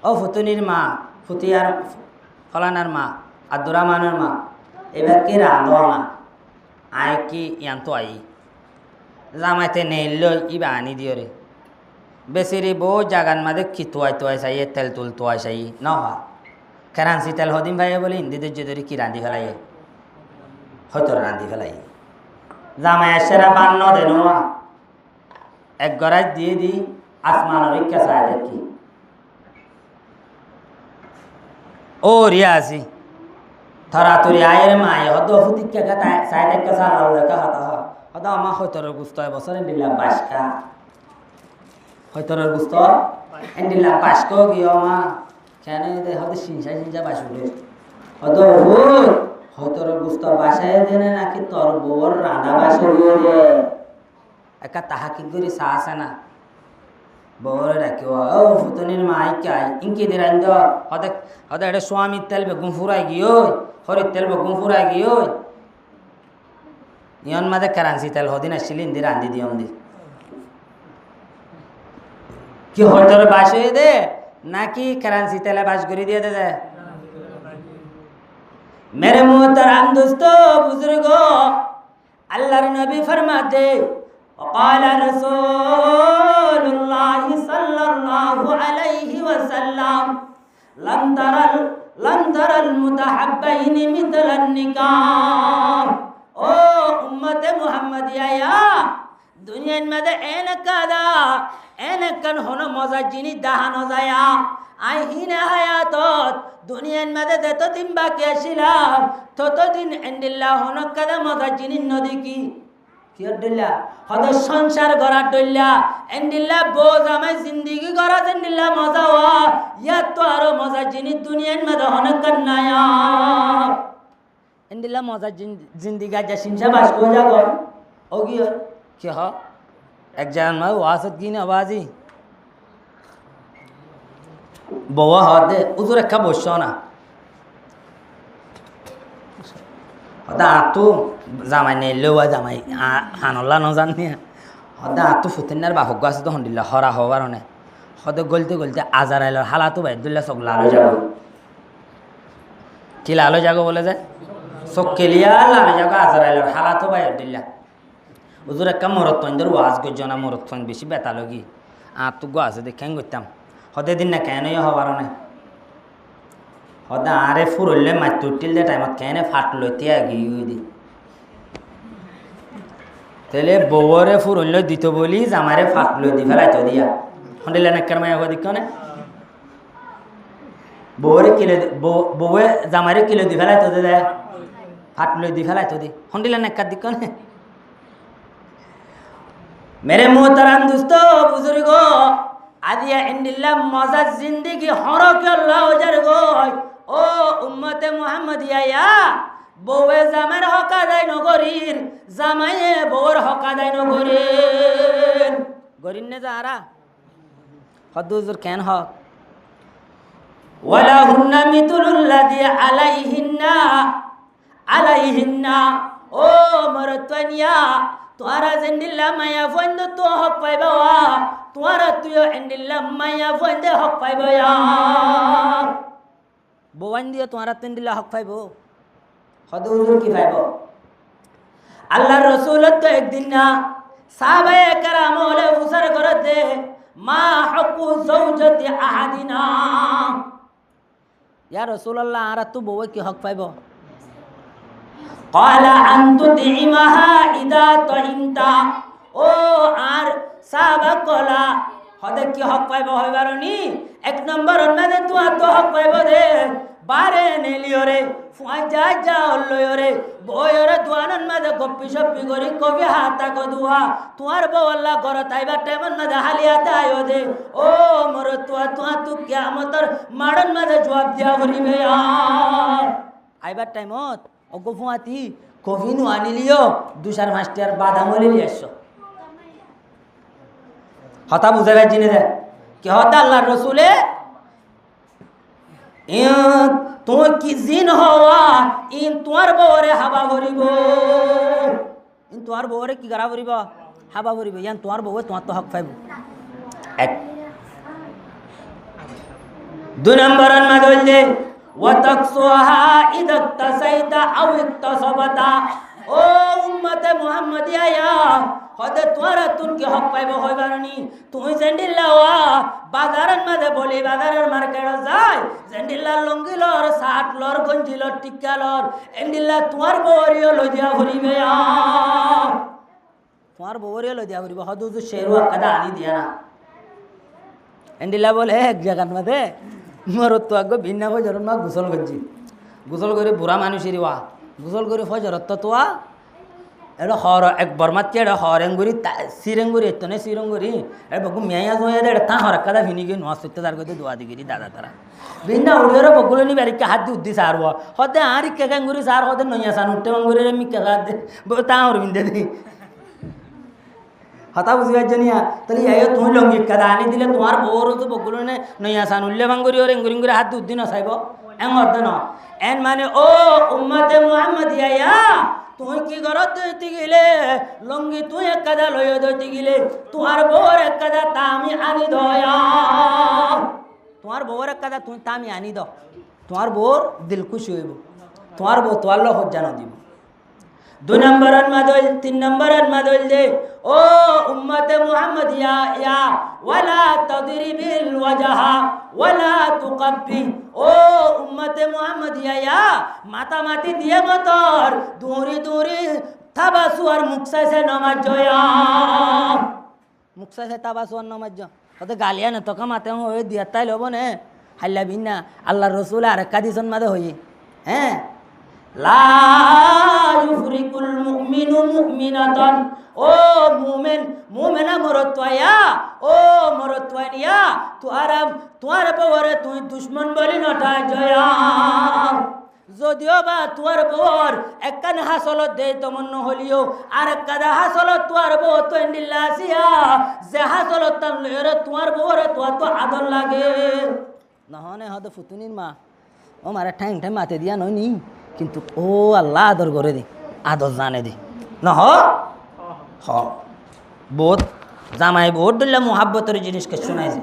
ও ফুতুনির মা ফুতিয়ার ফলানার মা আব্দুর রহমানের মা এবার কি রাঁধো না আয় কি ইয়ান্ত আই জামাইতে নেইল ইবা আনি দিও রে বেশিরি বউ জাগান মাঝে কি তোয়াই চাই তেল তুল তোয়াই চাই নহা কেরানসি তেল হদিম ভাই বলে হিন্দিদের যদি কি রাঁধি ফেলাই হয়তো রাঁধি ফেলাই জামাই সেরা বান্ন দেন এক গড়াই দিয়ে দি আসমানের ইচ্ছা চাই দেখি ও রিয়া আছি থরা তুরি আয়ের মায়ে হদ ফুটিকা চাই দেখা চাল লেখা হতা হদা আমার হয়তর গুস্ত বছর দিলাম বাসকা হয়তর গুস্ত দিলাম বাসক গিয়ে মা কেন হতে সিনসা বাসুলে হয়তো হুর হয়তোর গুস্তা বাসায় দেনে নাকি তোর বউর রাঁধা বাসা দিয়ে দে একা তাহাকি করি চা আছে না বউরে ডাকি ও ফুতনির মাই কাই ইনকি দে রান্ধ হতে হতে এটা স্বামী তেল বেগুন ফুরাই গিয়ে হরির তেল বেগুন ফুরাই গিয়ে ইয়ন মাঝে কারান্সি তেল হদিন আসছিল ইন্দি রান্ধি দিয়ম দি কি হয়তোর বাসে দে নাকি কারান্সি তেলে বাস করে দিয়ে দে যায় मेरे मोहतरम दोस्तों बुजुर्गों अल्लाह नबी फरमाते वक़ाल रसूलुल्लाह सल्लल्लाहु अलैहि वसल्लम लम तरल मुतहब्बैन मिथल निकाह ओ उम्मत मुहम्मदिया या दुनिया में एनकन होनो मजा जिनी दहानो जाया आई हिने हायातत দুনিয়ার মধ্যে যতদিন বাকি আসিলাম ততদিন এন্ডিল্লা হনক কাদা মজা জিনিস নদী কি অডিল্লা হদ সংসার গড়ার ডইল্লা এন্ডিল্লা বোঝ আমায় জিন্দিগি গড়া এন্ডিল্লা মজা হওয়া ইয়াত তো আরো মজা জিনিস দুনিয়ার মধ্যে হনক কান্নায়া এন্ডিল্লা মজা জিন্দিগা যা সিনসা বাস কো যাগো ওগি কি হ এক জান মা ওয়াসত কি না বাজি বউয়া হদে উজুর একটা বসছ না হদা আতু জামাই নেলেওয়া জামাই হানল্লা নজানি হদা আতু ফুতেনার বাহক গাছ তো হন্দিল্লা হরা হওয়ার অনে হদে গলতে গলতে আজার আইল হালাতো বাইদুল্লা চোখ লালো যাব কি লালো যাগো বলে যায় চোখ কেলিয়া লালো যাগো আজার আইল হালাতো বাইদুল্লা উজুর একটা মরত তন্দর ওয়াজ গজনা মরত তন বেশি বেতালগি আতু গো আছে দেখেন করতাম হদে দিন না কেন হবার না হদা আরে ফুরলে মাছ তুটিল দে টাইমত কেন ফাটলো তিয়া গিয়ে দি তাহলে বউরে ফুরলে দিত বলি জামারে ফাটলো দি ফেলাইতো দিয়া হন্ডিলে নাকার মায়া হদি কনে বউরে কিলো বউয়ে জামারে কিলো দি ফেলাইতো দে ফাটলো দি ফেলাইতো দি হন্ডিলে নাকার দি কনে मेरे मोहतरम दोस्तों बुजुर्गों आदिया इंडिल्ला मजा जिंदगी हरो के अल्लाह उजर गोय ओ उम्मते मुहम्मदिया या বউয়ে জামার হক আদায় নগরীর জামাইয়ে বউর হক আদায় নগরীর গরিন নে যারা হদুজুর কেন হক ওয়ালা হুন্না মিতুলুল্লাযী আলাইহিন্না ও মরতনিয়া তোরা জেন্দিল্লা মায়া ফন্দ তো হক পাইবা তোরা তুই এন্ডিল্লা মায়া ফন্দ হক পাইবা বওয়ান দিয়ে তোরা তেন্দিল্লা হক পাইবো হদুজুর কি পাইবো আল্লাহর রাসূল তো একদিন না সাহাবায়ে কেরাম ওলে উসার করতে মা হকু যাওজাতি আহাদিনা ইয়া রাসূলুল্লাহ আর তো বউ কি হক পাইবো قال أن تطعمها إذا طعمت ও আর সাহাবা কলা হদে কি হক পাইব হইবারনি এক নম্বর মধ্যে তো হক পাইব দে বারে নেলিওরে ফুয়া যা যা হল্লয়রে বয়রে দুয়ানন মধ্যে গপ্পি সপ্পি করি কবি হাতা কদুয়া তোমার বউ আল্লাহ ঘর তাইবার টাইমন মধ্যে হালিয়া তাইও দে ও মোর তু কিয়ামতর মাড়ন মধ্যে জবাব দিয়া করিবে আইবার টাইমত অগফুয়াতি কফিনু আনিলিও দুসার মাস্টার বাদামলি লিয়াছ হতা বুঝাইবার জিনে দে কি হতা আল্লাহর রাসূলে তোমার কি জিন হওয়া ইন তোমার বউরে হাবা ভরিব ইন তোমার বউরে কি গারা ভরিব হাবা ভরিব ইয়ান তোমার বউ তোমার তো হক পাইব এক দুই নম্বরন মাদললে ওয়াতাকসুহা ইদা তাসাইতা আও ইকতাসাবাতা ও উম্মতে মুহাম্মাদিয়া ইয়া হদে তোরা তুন কি হক পাইব হইবারনি তুই জেন্ডিল্লাওয়া বাজারের মধ্যে বলি বাজারের মার্কেট যায় জেন্ডিল্লা লঙ্গিলর শার্টলর গঞ্জিলর টিকালর এন্ডিল্লা তোমার বউরিও লই দিয়া ভরিবে তোমার বউরিও লই দিয়া ভরিব হদু যে শেরওয়া কাদা আনি দিয়া না এন্ডিল্লা বলে এক জায়গার মধ্যে মরত তো আগে ভিন্ন ফজর মা গোসল করছি গোসল করে বুড়া মানুষের ওয়া গোসল করে ফজরত তোয়া এটা হর একবার মাত্র এটা হরেঙ্গুরি সিরেঙ্গুরি এত নেই সিরঙ্গুরি এ বকু মেয়া জয়ে দে তা হর কাদা ভিনি গিয়ে নোয়া সত্য তার কথা দোয়া দিগিরি দাদা তারা ভিন্ন উড়িয়ে বকুলো নি বারিকে হাত দিয়ে উদ্দি সারব হতে আর ইকে গাঙ্গুরি সার হতে নইয়া সান উঠতে বাঙ্গুরি মিকে হাত দে তা হর বিন্দে দি হতা বুঝিবার জনিয়া তাহলে এই তুমি লঙ্গি কাদা আনি দিলে তোমার বউর তো বকুলো নে নইয়া সান উল্লে বাঙ্গুরি ওর এঙ্গুরি গুরি হাত দিয়ে উদ্দি নসাইব এং অর্ধ ন এন মানে ও উম্মতে মুহাম্মাদিয়া ইয়া তুই কি ঘরত দইতে গেলে লঙ্গি তুই এক কাদা লইয়া দইতে গেলে তোমার বউর এক কাদা তামি আনি দয়া তোমার বউর এক কাদা তুই তামি আনি দ তোমার বউর দিল খুশি হইব তোমার বউ তোয়ার লোক জানো দিব 2 নম্বরের মাদল 3 নম্বরের মাদল দে ও উম্মতে মুহাম্মাদিয়া ইয়া ওয়ালা তাদরিবিল ওয়াজহা ওয়ালা তুকাব্বি ও উম্মতে মুহাম্মাদিয়া ইয়া মাতামাতি দিয়ে মতর দূরে দূরে তাবাসু আর মুকসাসে নামাজ জয়া মুকসাসে তাবাসু আর নামাজ জ ওতে গালিয়া না তোকা মাতে হই দিয়া তাই লব নে হাল্লা বিনা আল্লাহর রাসূল আর কাদিসন মাদে হই হ্যাঁ লা ইউফরিকুল মুমিনু মুমিনাতান ও মুমিন মুমিনা মরতওয়া ও মরতওয়ানিয়া তোয়ার বউরে তুই দুশমন বলি নটা জয়া যদিও বা তোয়ার বউর একখান হাসলত দে তমন নহলিও আর একখানা হাসলত তোয়ার বউ তো এন্ডিল্লা আসিয়া যে হাসলত তান লয়রে তোয়ার বউরে তোয়া তো আদর লাগে নহনে হদ ফুতুনির মা ও মারা ঠাং ঠাং মাতে দিয়া নয়নি কিন্তু ও আল্লাহ আদর করে দে আদর জানে দে না হ বহুত জামাই বহুত দিল্লা মোহাব্বতের জিনিসকে শোনাইছে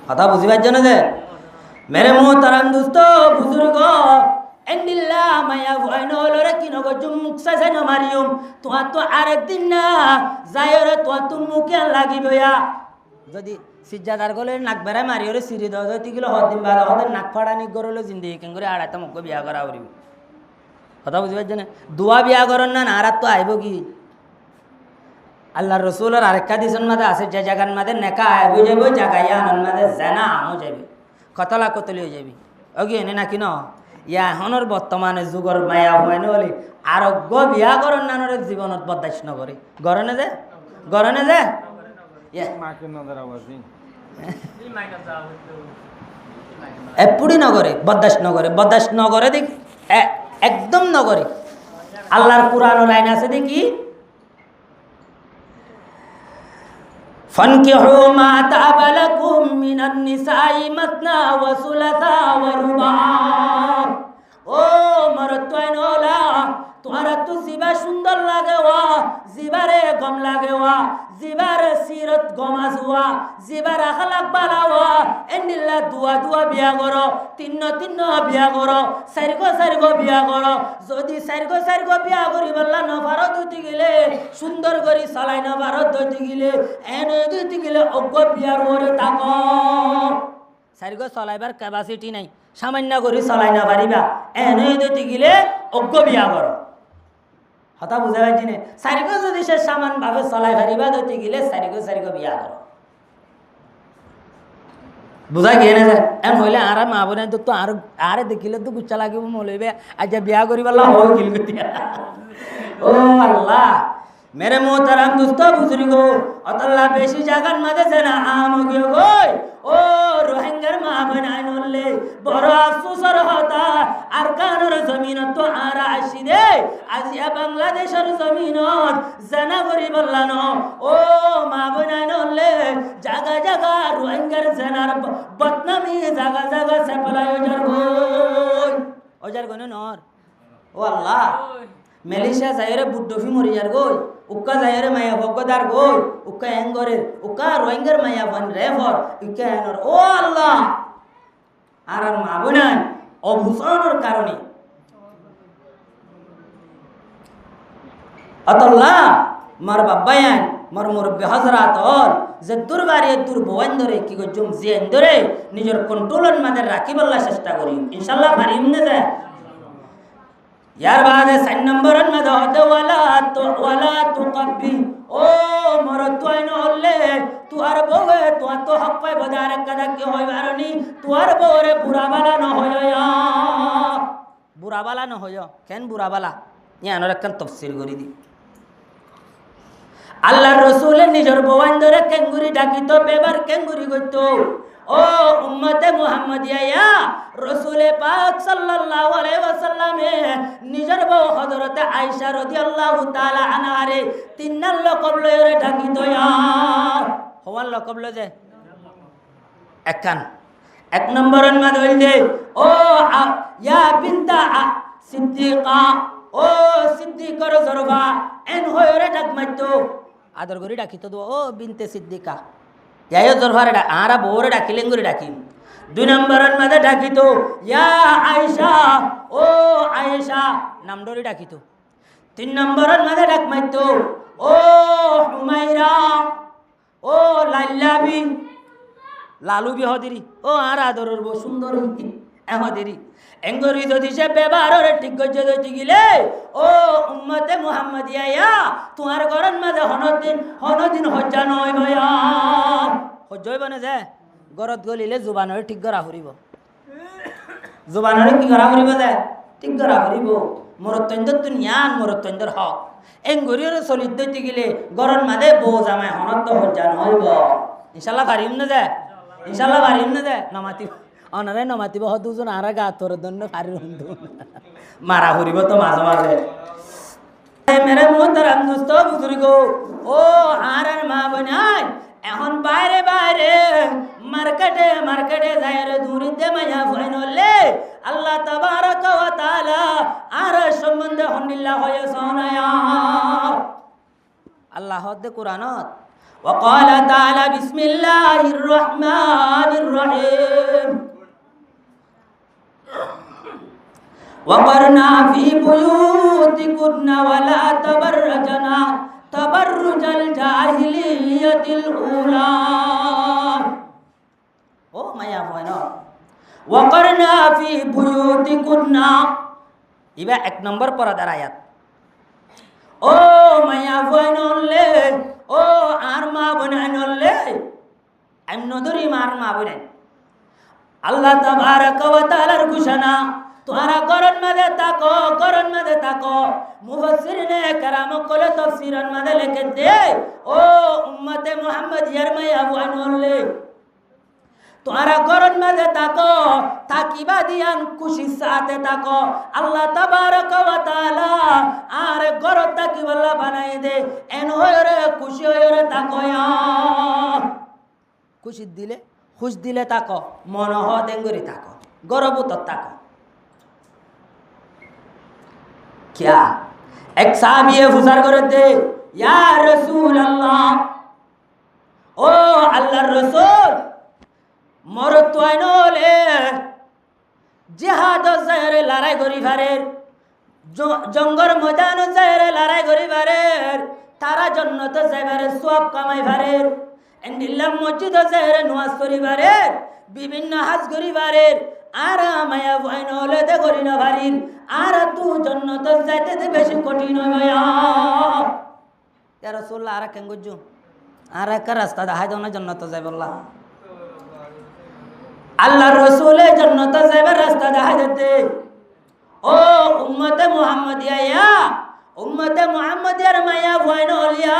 কথা বুঝিবার জন্য দে মেরে মোহতারাম দোস্ত বুজুর্গ এন্ডিল্লা মায়া ভয়ন হলরে কি নগর মুখ সাইন মারিয়ম তোমার তো আরেকদিন না যায়রে তোমার তো মুখে লাগিবয়া যদি সিজ্জাদার গলে নাক বেড়ায় মারি ওরে সিঁড়ি দেওয়া যায় তিগুলো হদিন বারো হদের নাক ফাড়ানি গরলে জিন্দি কেন করে আড়াইতে মুখ বিয়া করা উড়িব কথা বুঝি পারছে না দুয়া বিয়া করেন না আর তো আইব কি আল্লাহর রসুলের আরেকটা দিশন মাঝে আছে যে জায়গার মাঝে নেকা আইব যাইব জায়গায় আনন মাঝে জানা আমও যাবে কতলা কতলি হয়ে যাবি অগি এনে নাকি ন ইয়া এখনের বর্তমানে যুগর মায়া হয় না বলে আরোগ্য বিয়া করেন না জীবনত বদাস নগরে গরনে যে গরনে যে এপুরি নগরে বদাস নগরে দেখ একদম নগরে আল্লাহর কুরআন লাইন আছে দেখি ফানকিহু মা তাবা লাকুম মিনান নিসাই মাসনা ওয়া সুলাসা ওয়া রুবা ও মরতওয়াইন ওলা তোমারা তো জিবা সুন্দর লাগে ওয়া জিবারে গম লাগে ওয়া জিবার সিরত গমাজ ওয়া জিবার আখলাক বালা ওয়া এন্ডিল্লা দুয়া বিয়া করো তিন্ন বিয়া করো চারিগো বিয়া করো যদি চারিগো বিয়া করি বললা নভারত ধুতে গেলে সুন্দর করে চালাই নভারত ধুতে গেলে এনে ধুতে গেলে অজ্ঞ বিয়ার ওরে তাক চারিগো চলাইবার ক্যাপাসিটি নাই সামান্য করে চলাই না পারিবা এনে ধুতে গেলে অজ্ঞ বিয়া করো হতা বুঝা পাইছি নে চারিগো যদি সে সামান ভাবে চলাই পারিবা ধুতে গেলে চারিগো বিয়া করো বুঝা গিয়ে না যায় এন হইলে আর মা বোনে তো আরে দেখিলে তো গুচ্ছা লাগিব মলইবে আজ বিয়া করি পারলা হো গিল গতিয়া ও আল্লাহ মেরে মোহতারাম দোস্ত বুজুর্গো অতল্লা বেশি জাগান মাঝে জানা আম গিয়ে গই ও রোহিঙ্গার মা বোনাই নলে বড় আফসোসর হতা আর কানোর জমিন তো আর আসি দে আজিয়া বাংলাদেশের জমিনত জানা করি বললান ও মা বোনাই নলে জাগা রোহিঙ্গার জানার বদনামি জাগা সেপলাই ওজার গই নর ও আল্লাহ মালয়েশিয়া যায়রে বুদ্ধফি মরি যার গই উক্কা যায়রে মায়া ভগদার গই উক্কা এঙ্গরে উক্কা রোহিঙ্গার মায়া বন রেফর উক্কা এনর ও আল্লাহ আর মা বোনাই অভূষণের কারণে আল্লাহ মার বাবায়ান মার মুরব্বি হযরত অল যে দুরবারে দুর বওয়ান ধরে কি গজুম জেন ধরে নিজের কন্ট্রোলের মধ্যে রাখিবল্লা চেষ্টা করি ইনশাআল্লাহ পারিম না যায় यार बाद 4 नंबरन में दो वाला तुकब्बी ओ मरतवाइन होले तुआर बोवे तो हक पे बदार कदा के होय बारनी तुआर बोरे बुरा वाला न होय या बुरा वाला न होय केन बुरा वाला ইয়ানোর একখান তফসির করে দি আল্লাহর রসুলের নিজের বওয়ান ধরে কেঙ্গুরি ডাকিত বেবার কেঙ্গুরি করত ও উম্মতে মুহাম্মাদিয়া রসুলে পাক সাল্লাল্লাহু আলাইহি ওয়াসাল্লামে নিজের বউ হযরতে আয়েশা রাদিয়াল্লাহু তাআলা আনহারে তিন্নাল লকব লয়রে ডাকিত ইয়া হওয়ার লকব লয় যে একখান এক নম্বরের মধ্যে হইলে ও ইয়া বিনতা সিদ্দিকা ও সিদ্দিকর জরবা এন হয়রে ডাক মাইতো আদর করে ডাকিত ও বিনতে সিদ্দিকা ইয়ায় জরফারে আরা বউরে ডাকিলেন করে ডাকি দুই নম্বরের মধ্যে ডাকিত ইয়া আয়েশা ও আয়েশা নাম ধরে ডাকিত তিন নম্বরের মধ্যে ডাক মাইতো ও হুমাইরা ও লাল্লাবি লালু বিহদিরি ও আর আদরের বউ সুন্দর এহদিরি এঙ্গরি যদি সে ব্যবহারের ঠিক গজ্জে দইতে গিলে ও উম্মতে মুহাম্মাদিয়া তোমার ঘরের মাঝে হনদিন হজ্জা নয় ভয়া হজ্জ হইব না যে ঘরত গলিলে জুবানরে ঠিক করা ফুরিব জুবানরে কি করা ফুরিব যে ঠিক করা ফুরিব মরত্যন্দর দুনিয়ান মরত্যন্দর হক এঙ্গরির চলিত দইতে গিলে ঘরের মাঝে বউ জামাই হনত হজ্জা নহইব ইনশাল্লাহ পারিম না যে ইনশাল্লাহ পারিম না যে নমাতিব অনারে নমাতিব দুজন আরা গা তোর দন্য পারি মারা হরিব তো মাঝে মাঝে মেরে মোহতারাম দোস্ত বুজুর্গ ও আর মা বোনাই এখন বাইরে বাইরে মার্কেটে যায় রে দূরিতে মায়া ভয়নলে আল্লাহ তাবারক ওয়া তাআলা আর সম্বন্ধে হন্দিল্লাহ হয়ে সোনায়া আল্লাহ হদ কুরআনত وقال تعالى بسم الله الرحمن الرحيم وقرنا في بيوتكن ولا تبرجنا تبرج الجاهلية الأولى ও মায়া হয় না وقرنا في بيوتكن ইবা এক নম্বর পরাদার আয়াত ও মায়া হয় নলে ও আর মা বোনাই নলে আমি নদরি মার মা বোনাই আল্লাহ তাবারক ওয়া তাআলার ঘোষণা তোরা করন মধ্যে তাকো মুফাসসিরিনে کرام কলে তাফসীরন মধ্যে লিখে দে ও উম্মতে মুহাম্মাদিয়ার মায়া বোনলে তোরা করন মধ্যে তাকো তাকিবা দিয়ান খুশি সাথে তাকো আল্লাহ তাবারক ওয়া তাআলা আর গরত তাকিবাল্লা বানাই দে এন হয়রে খুশি হয়রে তাকোয়া খুশি দিলে খুশ দিলে তাকো মন হ দেঙ্গরি তাকো গরবত তাকো क्या एक साहबी फुसार करे दे या रसूल अल्लाह ओ अल्लाह रसूल মরতোয়াইনলে জিহাদ জায়রে লড়াই করি ফারের জঙ্গর ময়দান জায়রে লড়াই করি ফারের তারা জান্নাত যাইবারে সওয়াব কামাই ফারের এন্ডিল্লা মসজিদ জায়রে নামাজ করি ফারের বিভিন্ন হাজ করি ফারের আর মায়া ভাইনলে দে করি না ফারিন আর তু জান্নাত যাইতে দে বেশি কঠিন মায়া ইয়া রাসূলুল্লাহ আর কেন গজু আর এক রাস্তা দেখাই দাও না জান্নাত যাইবল্লাহ আল্লাহর রাসূলে জান্নাত যাইবার রাস্তা দেখাই দিতে ও উম্মতে মুহাম্মাদিয়া উম্মতে মুহাম্মাদিয়ার মায়া ভাইনলিয়া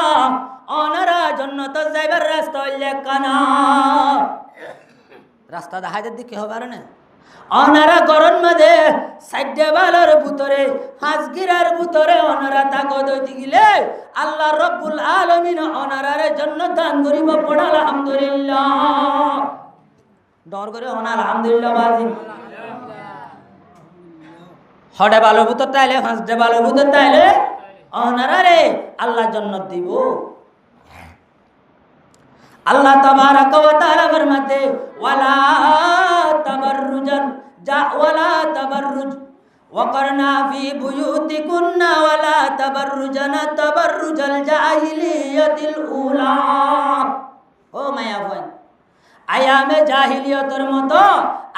অনারা জান্নাত যাইবার রাস্তা হইলে কানা রাস্তা দেখাই দিতে কি হবে না অনারা গরন মধ্যে সাইডে বালার ভিতরে হাজগিরার ভিতরে অনারা তাকো দইতে গিলে আল্লাহ রব্বুল আলামিন অনারার জন্য দান করিব পড়া আলহামদুলিল্লাহ ডর করে অনা আলহামদুলিল্লাহ বাজি হডে বালো ভিতর তাইলে হাজদে বালো ভিতর তাইলে অনারারে আল্লাহ জান্নাত দিব আল্লাহ তাবারক ওয়া তাআলা ফরমাতে ওয়ালা তাবাররুজান ওয়ালা তাবাররুজ ওয়াকরনা ফি বুয়ুতিকুন্না ওয়ালা তাবাররুজানা তাবাররুজাল জাহিলিয়াতিল উলা ও মায়া বোন আয়ামে জাহিলিয়তের মতো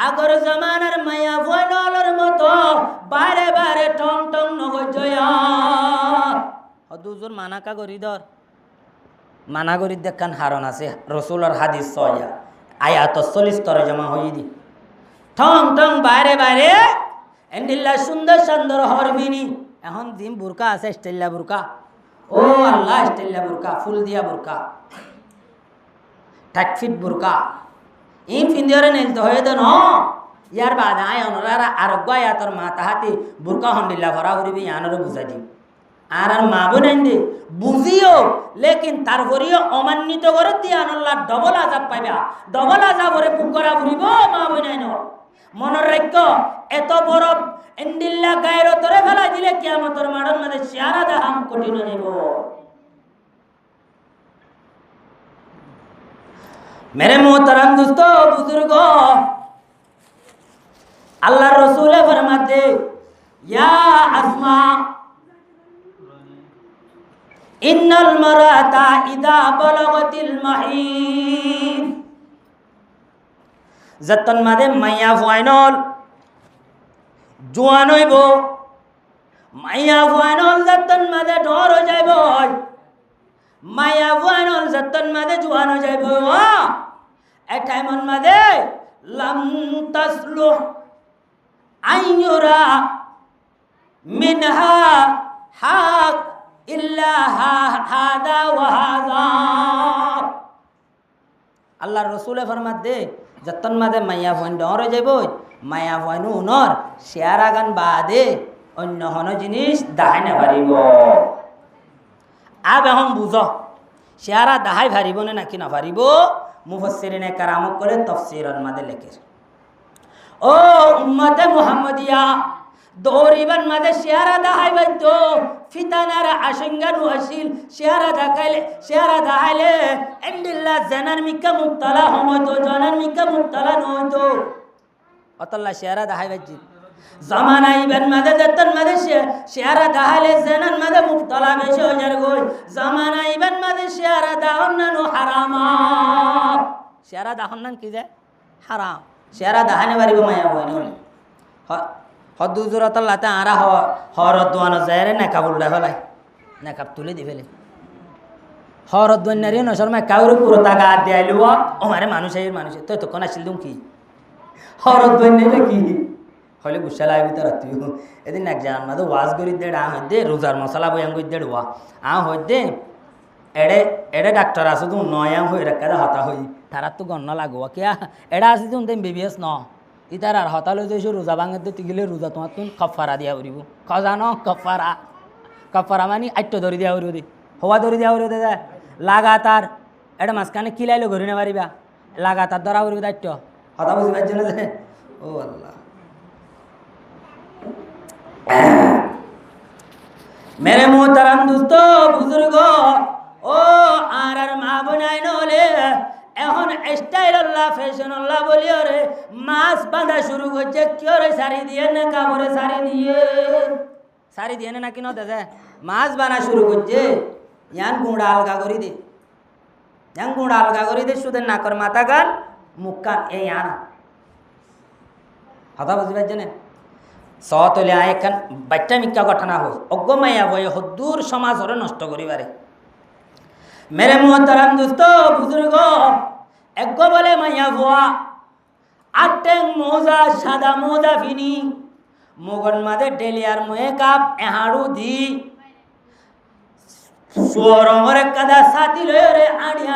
আগর জামানার মায়া বোনর মতো বারে বারে টং টং নগজয়া হদুজুর মানাকা গরিদর মানাগরির দেখান হারণ আছে রসুলের হাদিস সয়া আয়াত 40 তরে জমা হয়ে দি ঠং ঠং বাইরে বাইরে এন্ডিল্লা সুন্দর সুন্দর হরবিনি এখন জিম বুরকা আছে স্টেল্লা বুরকা ও আল্লাহ স্টেল্লা বুরকা ফুল দিয়া বুরকা টাকফিট বুরকা ইম ফিন্দিয়রে নেলতে হয়ে দেন ইয়ার বাদ আয় অনরারা আরোগ্য আয়াতর মা তাহাতে বুরকা হন্ডিল্লা ভরা করিবি আনারও বুঝা দিম আর মা বোনেন দে বুঝিও লেকিন তারপরেও অমান্বিত করে দিয়ে আনল্লাহ ডবল আজাব পাইবা ডবল আজাবরে পুক করা ফুরিব মা বোনেন মনের রাখ্য এত বড় এন্ডিল্লা গায়ের তরে ফেলা দিলে কিয়ামতের মাঠের মধ্যে চেহারা দেখাম কঠিন হইব मेरे मोहतरम दोस्तों बुजुर्गो अल्लाह रसूल फरमाते या अस्मा इन्नल मराता इदा बलगतिल महीद जतन मादे माया फाइनल जुआन हইব माया फाइनल जतन मादे ढोर हो जाइब माया फाइनल जतन मादे जुआन हो जाइब ए टाइमन मादे लम तसलुह आयुरा मिनहा हाक इल्ला हादा व हादा अल्लाह रसूल फरमात दे जतन मादे माया फाइन डर हो जाइब माया फाइन उनर शेयारा गान बादे अन्य हन जिनिस दाहाइना पारिब अब এখন বুঝো চেহারা দাহাই পারিব না নাকি না পারিব মুফাসসিরিনে কারাম করে তাফসীরের মাঝে লেখে ও উম্মতে মুহাম্মাদিয়া দৌরিবান মাঝে চেহারা দাহাই বাইতো ফিতানার আশঙ্গানু আসিল চেহারা দাহাইলে এন্ডিল্লাহ জানার মিকা মুবতালা হমতো জানার মিকা মুবতালা নহতো অতল্লা চেহারা দাহাই বাইজি জামানা ইবান মাদে দতন মাদে শেয়ারা দাহালে জানান মাদে মুবতলা বেশি হয়ে যার গই জামানা ইবান মাদে শেয়ারা দাহন নানো হারাম শেয়ারা দাহন নান কি যায় হারাম শেয়ারা দাহানে পারিব মায়া হয়নি হদ হুজুরত আল্লাহ তা আরা হরদ দোয়ানো যায় রে নেকাব উল্টা ফেলাই নেকাব তুলে দি ফেলে হরদ দোয়ানারি নসর মা কাউরে পুরো টাকা দেয়াইলো ও মারে মানুষ তো তো কোন আসিল দুম কি হরদ দোয়ানারি কি হলে গুসালাই ভিতর আত্মীয় এদিন এক জান মাদে ওয়াজ করি দে আ হইতে রোজার মশলা বয়াং করি দে ওয়া আ হইতে এড়ে এড়ে ডাক্তার আছে তো নয়াং হই রাখা হতা হই তারা তো গণ্য লাগোয়া কিয়া এড়া আছে তো বেবিএস ন ইতার আর হতা লই যাইছো রোজা ভাঙতে গেলে রোজা তোমার তুন কফারা দিয়া উড়িব খজানো কফারা মানে আট্য ধরি দিয়া উড়িব দি হওয়া ধরি দিয়া উড়িব দে লাগাতার এটা মাঝখানে কিলাইলে ঘুরি না পারিবা লাগাতার ধরা উড়িব দায়িত্ব হতা বুঝিবার জন্য যে ও আল্লাহ मेरे मोहतरम दोस्तों बुजुर्गो ओ আর মা বোনাই নলে এখন স্টাইল আল্লাহ ফ্যাশন আল্লাহ বলিও রে মাছ বাঁধা শুরু করছে কিও রে সারি দিয়ে না কাপড়ে সারি দিয়ে না নাকি না দাদা মাছ বানা শুরু করছে ইয়ান গুঁড়া আলগা করি দে সুদের নাকর মাথা গান মুখ কান এই আনা কথা বুঝিবার জানেন সতলে আয়খান বাচ্চা মিক্কা ঘটনা হয় অজ্ঞমাইয়া বয়ে হদ্দুর সমাজ হরে নষ্ট করিবারে মেরে মোহতারাম দোস্ত বুজুর্গ এজ্ঞ বলে মাইয়া ভুয়া আটেং মোজা সাদা মোজা ফিনি মোগন মাদে ডেলিয়ার মুয়ে কাপ এহাড়ু দি সুরমরে কাদা সাথী লয়রে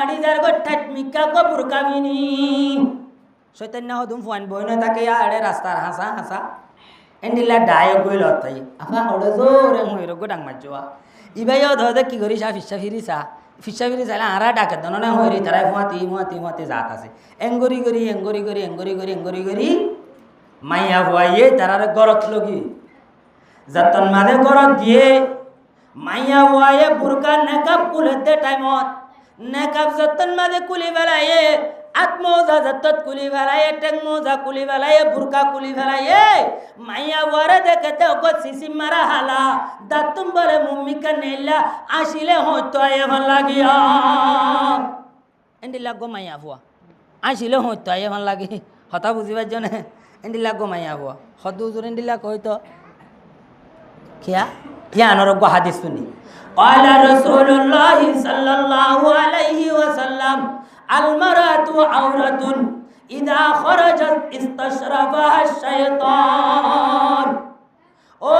আড়ি যার গো ঠাট মিক্কা কো বুরকা ফিনি চৈতন্য হদুম ফুয়ান বইন তাকে আড়ে রাস্তার হাসা এন্ডিলা ডায়ক গইল তাই আপা ওড়ে জোরে মইর গোডাং মাজুয়া ইবাইও ধদে কি করিসা ফিসা ফিরিসা আরা ডাকে দন না হইরি তারাই ফুয়াতি জাত আছে এঙ্গরি গরি মাইয়া ভুয়াইয়ে তারারে গরত লগি যতন মাদে গরত দিয়ে মাইয়া ভুয়াইয়ে বুরকা নেকাব কুলতে টাইমত নেকাব যতন মাদে কুলি বেলায়ে আত্মোজা যতত কুলি বেলায়ে টেক মোজা কুলি বেলায়ে বুরকা কুলি বেলায়ে মাইয়া ওয়ারে দেখতে ওগো সিসি মারা হালা দাতুম বলে মুম্মিকা নেলা আসিলে হতো এখন লাগিয়া এন্ডি লাগো মাইয়া ভুয়া আসিলে হতো এখন লাগি হতা বুঝিবার জন্য এন্ডি লাগো মাইয়া ভুয়া হদু জুর এন্ডি লাগ হয়তো কিয়া ইয়া নরগ হাদিস শুনি قال رسول الله صلى الله عليه وسلم المرأة عورة إذا خرجت استشرفها الشيطان ও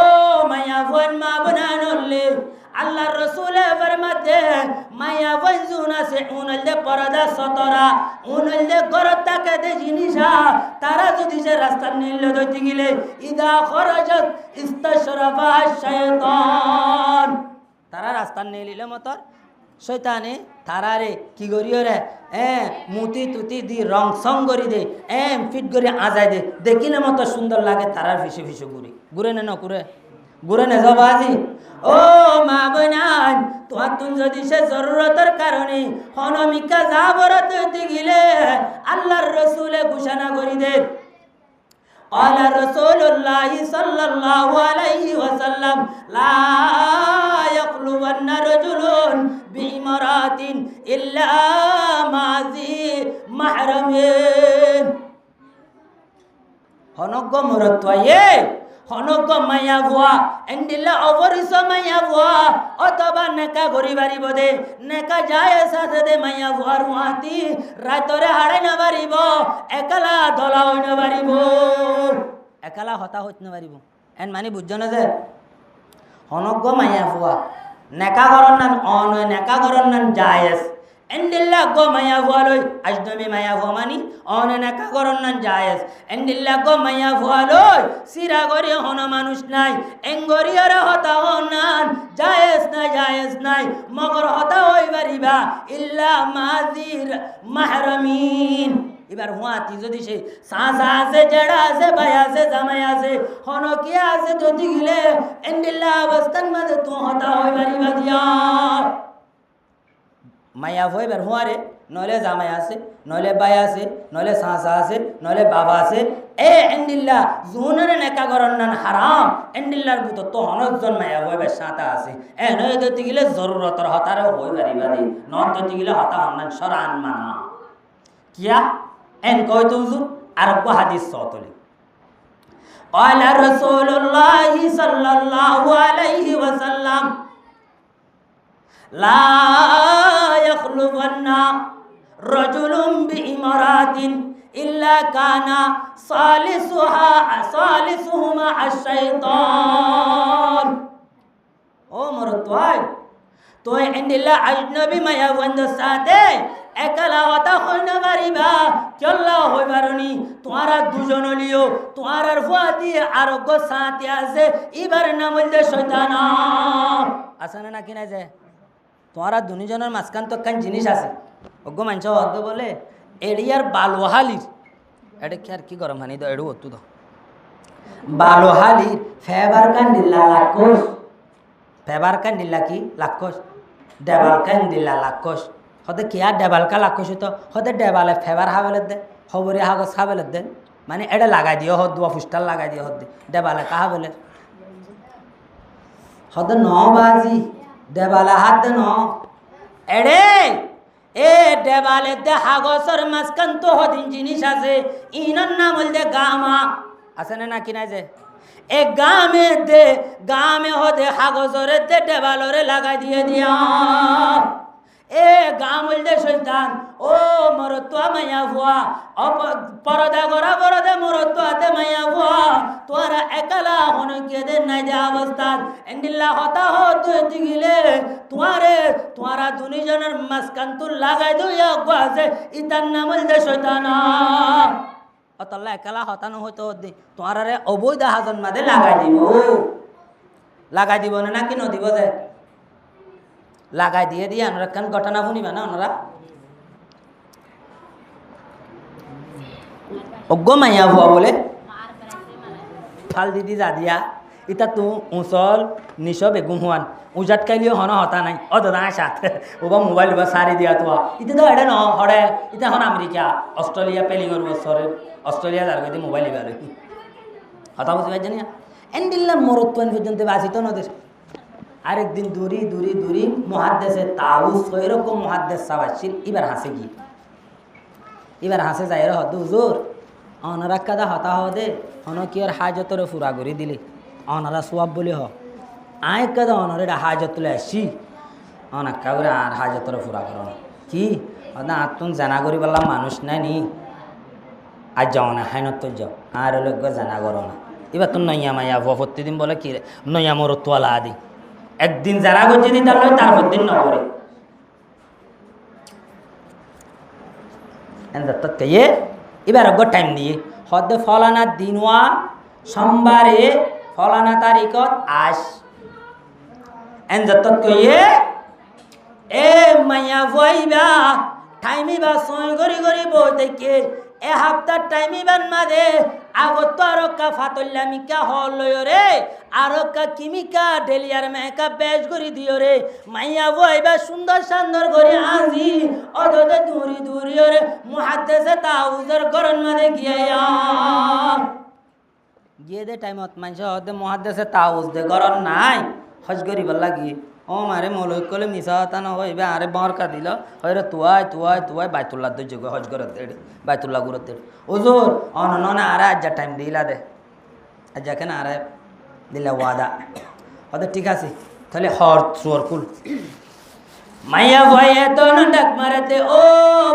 মায়া বোন মা বোনানলে আল্লাহর রসুলে ফরমাতে মায়া বোন জুন আছে উনলদে পরদা সতরা উনলদে গরত তাকে দে জিনিসা তারা যদি সে রাস্তা নীল দইতে গেলে ইদা খরাজাত ইস্তাশরাফা শাইতান তারা রাস্তা নীলিলে মতর শয়তানে তারারে কি করিও রে মুতি তুতি দি রং সং করি দে ফিট করে আজাই দে দেখিলে মতো সুন্দর লাগে তারার ফিসে ফিসে ঘুরে নে নকুরে ঘুরে নে যাব আজি ও মা বোনান তোমার তুমি যদি সে জরুরতের কারণে হনমিকা যাবরত হইতে গেলে আল্লাহর রসুলে ঘোষণা করি দে قال رسول الله صلى الله عليه وسلم لا يخلون رجل بامرأة إلا مع ذي محرم হনগ্গ মরত্বয়ে হনগ্গ মায়া ভুয়া এন্ডিলা অবরিস মায়া ভুয়া অথবা নেকা গরি বাড়িব দে নেকা যায় সাথে দে মায়া ভুয়ার মাতি রাতরে হাড়াই না বাড়িব একলা দলা হই না বাড়িব একলা হতা হইত না বাড়িব এন মানে বুঝছ না যে হনগ্গ মায়া ভুয়া নেকা গরন নান অনয় নেকা গরন নান জায়েজ এন্ডিল্লা গো মায়া ভুয়ালই আজনবী মায়া ভুয়া মানি অনে নেকা গরন নান জায়েজ এন্ডিল্লা গো মায়া ভুয়ালই সিরা গরি হন মানুষ নাই এঙ্গরিয়ার হতা হনান জায়েজ নাই মগর হতা হই বারিবা ইল্লা মাযির মাহরামিন এবার হুয়াতি যদি সে সাসা আছে জড়া আছে ভাই আছে জামাই আছে হন কি আছে যদি গিলে এন্ডিল্লা অবস্থান মাঝে তো হতা হই বারিবা দিয়া মায়া হইবার হুয়ারে নইলে জামাই আছে নইলে বাই আছে নইলে সাসা আছে নইলে বাবা আছে এন্ডিল্লা জুনের নেকা গরন নান হারাম এন্ডিল্লার বুত তো অনেকজন মায়া হইবার সাতা আছে নয় দতি গেলে জরুরতর হতারে হই পারিবা দি নন দতি গেলে হতা হন্নান শরান মানা কিয়া এন কয় তো হুজুর আরব হাদিস সতলি قال رسول الله صلى الله عليه وسلم لا يخلون رجل بامرأة إلا كان صالحهما الشيطان ও মরতওয়াই তো এন্ডিলা আজনবী মায়া বন্ধ সাথে একলা হতা হই না পারিবা কেল্লা হই পারনি তোমারা দুজন লিও তোমার ফুয়াতি আরোগ্য সাথে আছে এবার নাম হইলে শয়তান আছে না নাকি না যে তোমারা দুজনের মাঝখান তো কান জিনিস আছে অজ্ঞ মানুষ হদ বলে এড়িয়ার বালোহালির এটা কি আর কি গরম হানি তো এড়ু হতো তো বালোহালির ফেবার কান দিল্লা লাক্ষস ফেবার কান দিল্লা কি লাক্ষস দেবাল কান দিল্লা লাক্ষস হতে কি আর দেবালকা লাক্ষস হতো হতে দেবালে ফেবার হাবেলে দে খবরে হাগজ হাবেলে দে মানে এটা লাগাই দিও হদ দুয়া ফুস্টার লাগাই দিও হদ দেবালে কা হাবেলে হতে ন বাজি দেবালে হাত দে ন এড়ে এ দেবালে দে হাগসর মাঝখান তো হদিন জিনিস আছে ইনার নাম হল দে গামা আছে না নাকি নাই যে এ গামে হদে হাগসরে দে দেবালরে লাগাই দিয়ে দিয়া এ গাম হল দে শয়তান ও মরতুয়া মায়া ভুয়া পরদা গরা পরদে মরতুয়াতে মায়া ভুয়া তোরা একলা হন কে দে নাই দে অবস্থা এন্ডিল্লা হতা হতে গিলে তোরা দুনিজনের মাঝখান তুল লাগাই দিও গাছে ইতার নাম হল দে শয়তান অতল্লা একলা হতা নহতো দি তোরারে অবৈধ হাজন মাদে লাগাই দিব না নাকি নদিব যে লাগাই দিয়ে দিয়ে আমরা কেন ঘটনা শুনিবা না ওনারা অজ্ঞ মাইয়া ভুয়া বলে ফাল দিদি যা দিয়া ইতা তু উঁচল নিশ বেগুম হুয়ান উজাত কাইলিও হন হতা নাই ও দাদা সাত ওবা মোবাইল বা সারি দিয়া তোয়া ইতা তো এটা ন হরে ইতা হন আমেরিকা অস্ট্রেলিয়া পেলিংর বছরে অস্ট্রেলিয়া যার গতি মোবাইল ইবার হতা বুঝি পাই জানি এন্ডিল্লার মরত্বন পর্যন্ত বাঁচিত নদের আরেকদিন দূরি মহাদ্দেশে তাউস এরকম মহাদ্দেশ সাবাসিল এবার হাসে গিয়ে এবার হাসে যাই হদ হুজুর অনারা কাদা হতা হদে হন কি আর হাজতরে ফুরা করে দিলে অনারা সোয়াব বলে হ আয় কাদা অনরে হাজত তুলে আসি অনাক্কা করে আর হাজতরে ফুরা কর কি আত্মন জানা করি বললাম মানুষ নাই নি আর যাও না হাইনত তো যাও আর লোক জানা করো না এবার তো নইয়া মাইয়া হওয়া প্রতিদিন বলে কি রে নইয়া মোর তোয়ালা আদি একদিন যারা করছে দিন তার তারপর দিন নকরে এবার অজ্ঞ টাইম দিয়ে হদ ফলানা দিনওয়া সোমবারে ফলানা তারিখত আস এন যত কইয়ে এ মাইয়া ভইবা টাইমিবা সই গরি গরি বই দেখে এ হাপ্তার টাইমিবান মাঝে আগত আরকা ফাতল্লামিকা হল রে আরকা কিমিকা ডেলিয়ার মেকা বেশ করি দিও রে মাইয়া বইবা সুন্দর সুন্দর করে আজি অদদে দূরি দূরি রে মুহাদ্দিসে তাউজের গরন মাঝে গিয়ে দে টাইমত মাইছে অদে মুহাদ্দিসে তাউজ দে গরন নাই হজ করিবার লাগি ও মারে মৌলিক কলে মিশা হতা না হইবে আরে বরকা দিল হয়রে তুয়াই বাইতুল্লাহ দে যোগ হজ করে দে বাইতুল্লাহ গুরত দে ওজোর অনন আরে আজ টাইম দিলা দে আজ কেন আরে দিলা ওয়াদা হতে ঠিক আছে তাহলে হর সুর কুল মাইয়া ভয়ে দন ডাক মারতে ও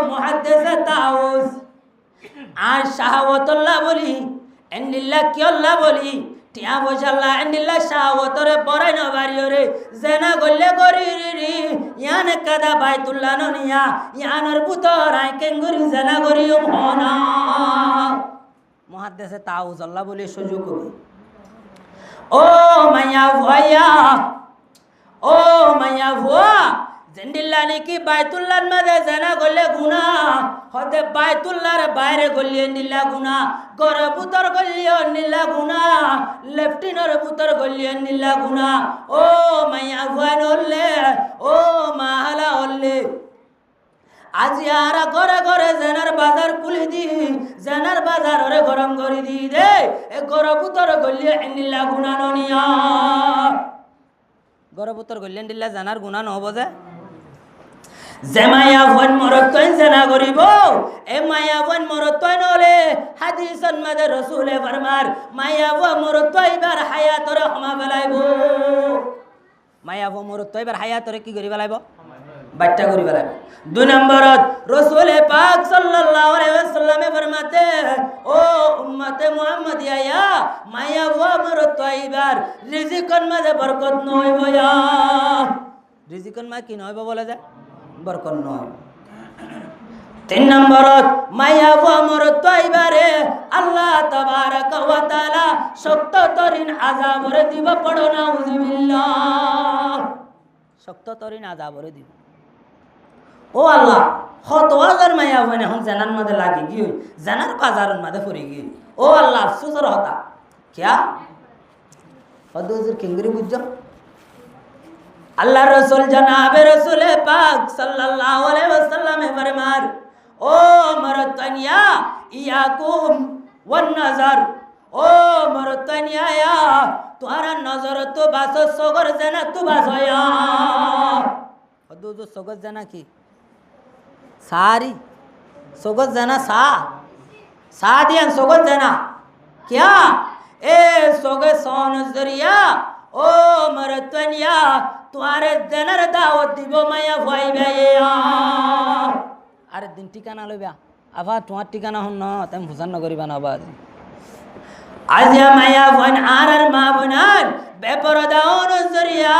মুহাদ্দিসে তাউস আর শাহাওয়াতুল্লাহ বলি এন্ডিল্লাহ কি আল্লাহ বলি টিয়া বসাল্লাহ এন্ডিল্লাহ শাহাওয়াতরে পরাই নবারিও রে জেনা গল্লে গরি রি ইয়ান কাদা বাইতুল্লাহ ননিয়া ইয়ানর পুতর আই কেঙ্গুরি জেনা গরিও মনা মুহাদ্দিসে তাউস আল্লাহ বলি সুযোগ ও মাইয়া ভয়া ও মাইয়া ভুয়া জেন্ডিল্লা নাকি বাইতুল্লাহর মাঝে জানা গলে গুনা হতে বাইতুল্লাহর বাইরে গলিয়ে নিলা গুনা গরে পুতর গলিয়ে নিলা গুনা লেফটিনের পুতর গলিয়ে নিলা গুনা ও মাইয়া ভুয়া নলে ও মাহালা হলে আজি আরা ঘরে ঘরে জেনার বাজার খুলে দি জেনার বাজার ওরে গরম করে দি দে এ গরে পুতর গলিয়ে নিলা গুনা ননিয়া গরে পুতর গলিয়ে নিলা জানার গুনা নহব যে মায়া ভন মরতই জানা করিব এ মায়া ভন মরতই নলে হাদিসন মাদে রাসূলে ফরমার মায়া ভ মরতই বার হায়াতরে ক্ষমা ফেলাইব মায়া ভ মরতই বার হায়াতরে কি করি ফেলাইব বাচ্চা করি ফেলাইব দুই নম্বরত রাসূলে পাক সাল্লাল্লাহু আলাইহি ওয়াসাল্লামে ফরমাতে ও উম্মতে মুহাম্মাদিয়া মায়া ভ মরতই বার রিজিকন মাদে বরকত নয় ভয়া রিজিকন মা কি নয় বলে যায় বরকত নয় তিন নম্বরত মায়া ওয়া মরত পাইবারে আল্লাহ তাবারাক ওয়া তাআলা শক্ত তরিন আযাবরে দিব পড়ো না উযবিল্লাহ শক্ত তরিন আযাবরে দিব ও আল্লাহ কত হাজার মায়া বনে হন জানার মধ্যে লাগি গই জানার বাজারের মধ্যে পড়ে গই ও আল্লাহ আফসোস হতা क्या হদুজুর কিংগরি বুঝছো আল্লাহ রসুল জনাবে রসুল পাক সাল্লাল্লাহু আলাইহি ওয়াসাল্লাম ফরমার ও মরতনিয়া ইয়াকুম ওয়ান নজর ও মরতনিয়া ইয়া তোমারা নজর তো বাস সগর জানা তো বাসয়া হদুজুর সগর জানা কি সারি সগর জানা সা দিয়ান সগর জানা क्या ए सोगे सोन जरिया ओ मरतनिया तुम्हारे जनर दावत দিব মায়া ভাই ভাইয়া আরে দিন ঠিকানা লইবা আবার তোমার ঠিকানা হন না তাই হুসান নগরী বানাবা আজিয়া মায়া ভান আর মা বনার বেপরদা নজরিয়া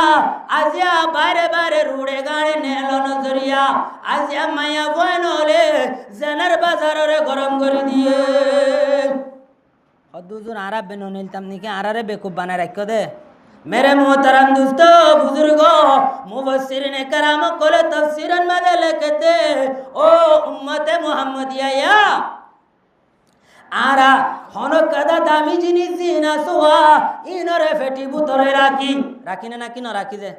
আজিয়া বারে বারে রুড়ে গাড়ে নেলো নজরিয়া আজিয়া মায়া ভান হলে জেনার বাজারে গরম করে দিয়ে দুজন আরব বেনো নিলতাম নিকে আরারে বেকুব বানায় রাখো দে मेरे मोहतरम दोस्तों बुजुर्गों मुफस्सिरीन कराम कोले तफसीरन में लिखते ओ उम्मते मुहम्मदिया या आरा होनो कदा दामी जिनिस जिना सुवा इनरे फेटी बुतरे राखी ना कि न राखी जे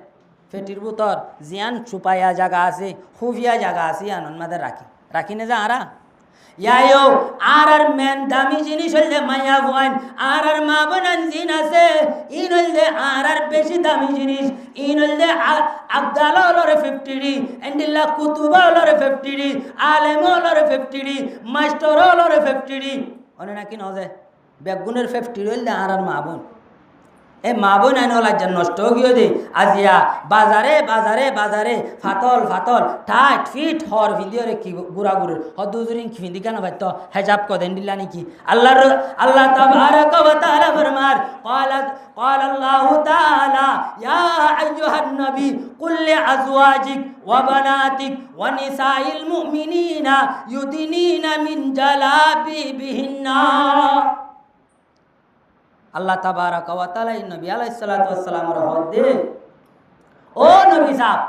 फेटिर बुतर जियान छुपाया जगह আছে খুফিয়া জায়গা আছে আনন মাদে রাখি না যা আরা यायो आरर मेन दामी जिनिस হইলে মায়া বন आरर মা বনান জিন আছে ইন হইলে आरर বেশি দামি জিনিস ইন হইলে আব্দাল হলরে 50 ডি এন্ডিল্লা কুতুবা হলরে 50 ডি আলেম হলরে 50 ডি মাস্টার হলরে 50 ডি অনে নাকি নজে বেগুনের 50 হইলে आरर মা বন এ মা বোন আইন লাজ্জা নষ্ট গিয়ে দে আজিয়া বাজারে বাজারে বাজারে ফাতল ফাতল টাইট ফিট হর ভিন্দিওরে কি গুড়া গুড়ের হদুজুরিন ভিন্দি কেন ভাই তো হেজাব কদেন দিলা নাকি আল্লাহ তাবারাক ওয়া তাআলা ফরমার قال الله تعالى يا أيها النبي قل لأزواجك وبناتك ونساء المؤمنين يدنين من جلابيبهن আল্লাহ তাবারাক ওয়া তাআলা নবী আলাইহিস সালাতু ওয়াস সালামের হদে ও নবী সাহেব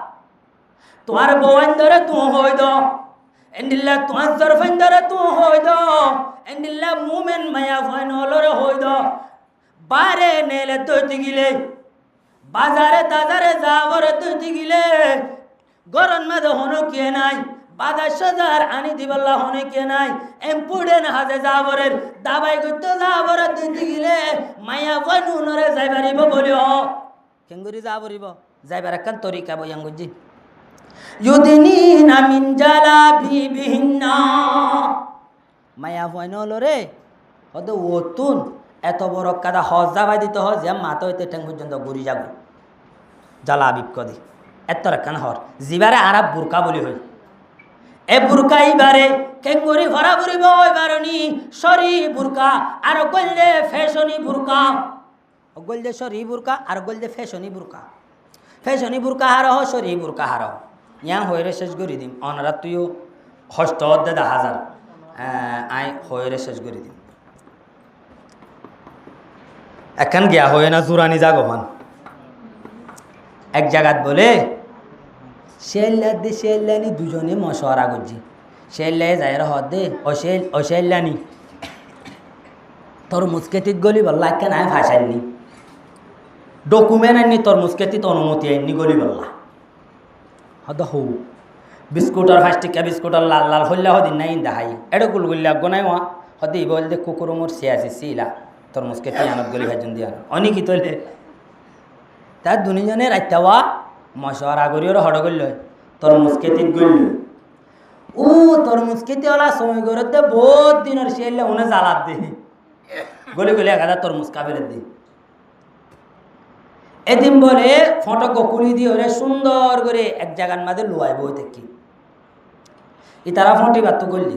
তোমার বউন ধরে তু হই দো এন্ডিল্লা তোমার জরফান ধরে তু হই দো এন্ডিল্লা মুমিন মায়া ফাইন হলরে হই দো বারে নেলে তৈতি গিলে বাজারে দাজারে যাওয়ারে তৈতি গিলে গরম মাঝে হনো কে নাই বাজার সাজার আনি দিবাল্লা হনে কে নাই এমপুডেন হাজে যাবরের দাবাই করতে যাবরে তৈতি গিলে মায়া ফাইন উনরে যাইবারিব বলিও কেঙ্গুরি যাবরিব যাইবার একখান তরিকা বয়াঙ্গুজি ইউদিনিনা মিন জালাবিবিহিন্না মায়া ফাইন হলরে হদ ওতুন এত বড় কাদা হজ যাবাই দিতে হয় যে মাথা হইতে ঠেং পর্যন্ত ঘুরি যাব জ্বালা আবিব কদি এত রাখান হর জিবারে আরাব বুরকা বলি হই এ বুরকা ইবারে কেঙ্গুরি ভরা বুড়িব এবারনি সরি বুরকা আর গলদে ফ্যাশনি বুরকা গলদে সরি বুরকা আর গলদে ফ্যাশনি বুরকা হার হ সরি বুরকা হার ইয়া হইরে শেষ করি দিম অনারা তুইও হস্ত দে 10,000 আই হইরে শেষ করি দিম এখন গিয়া হয়ে না জুরানি জাগোভান এক জায়গাত বলে শেল্লানি দুজনে মশওয়ারা করছি শেল্লাই যাই হদ দে অশেল্লানি তোর মুসকেতিত গলি বললা কেন আয় ভাসাইনি ডকুমেন্ট আননি তোর মুসকেতিত অনুমতি আইনি গলি বললা হদ হৌ বিস্কুটর 5 টাকা বিস্কুটর লাল লাল হল্লা হদিন নাই দেখাই এটা গুলগুল্লা গনাই হওয়া হদি বল দে কুকুর মোর সিয়াসি সিলা তোর মুসকেতি আনত গলি ভাইজন দিয়া অনেকই তোলে তার দুজনে রাইতাওয়া মশওয়ারা করিও হড় গল তোর মুসকেতিত গল ও তোর মুসকেতি ওলা সময় করতে বহুত দিনের শেলে উনে জ্বালাত দে গলি গলি একাদা তোর মুসকাবের দে এদিন বলে ফটো গকুলি দিয়ে ওরে সুন্দর করে এক জায়গার মাঝে লুয়াই বই দেখি ই তারা ফটি বাত্তু করলি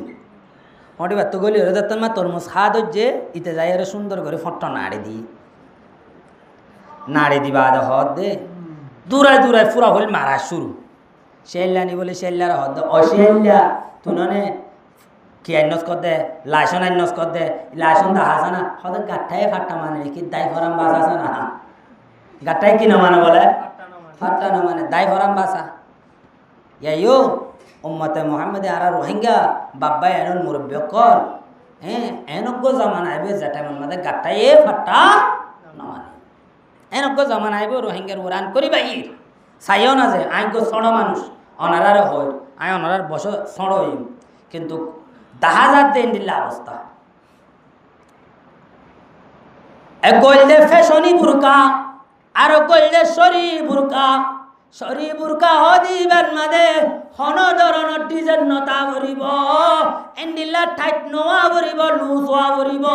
ওরে দেখতেন মা তরমুজ খাদ হচ্ছে ইতে যাই ওরে সুন্দর করে ফটো নাড়ি দিবা হদ দে দূরায় ফুরা হল মারা শুরু শেল্লানি বলে শেল্লার হদ অশেল্লা তুননে কি আইনস কর দে লাইসন আইনস কর দে লাইসন দা হাসা না হদ গাঠায় ফাট্টা মানে কি দাই ফরাম বাসা আছে না গাঠায় কি না মানে বলে ফাট্টা না মানে দাই ফরাম বাসা ইয়াইও উম্মতে মোহাম্মদে আর রোহিঙ্গা বাব্বাই এনন মুরব্বী কল এনজ্ঞ জামান আইবে যেটা মধ্যে গাটাই ফাটা নমানে এনজ্ঞ জামান আইব রোহিঙ্গার উড়ান করি বাইর চাইও না যে আইন গো ছড় মানুষ অনারারে হয় আই অনারার বস ছড় হইম কিন্তু 10,000 দেন দিল্লা অবস্থা এক গলদে ফ্যাশনি বুরকা আর গলদে সরি বুরকা হদিবার মাদে হন ধরনের ডিজাইন নতা ভরিব এন্ডিলা টাইট নোয়া ভরিব লুজোয়া ভরিব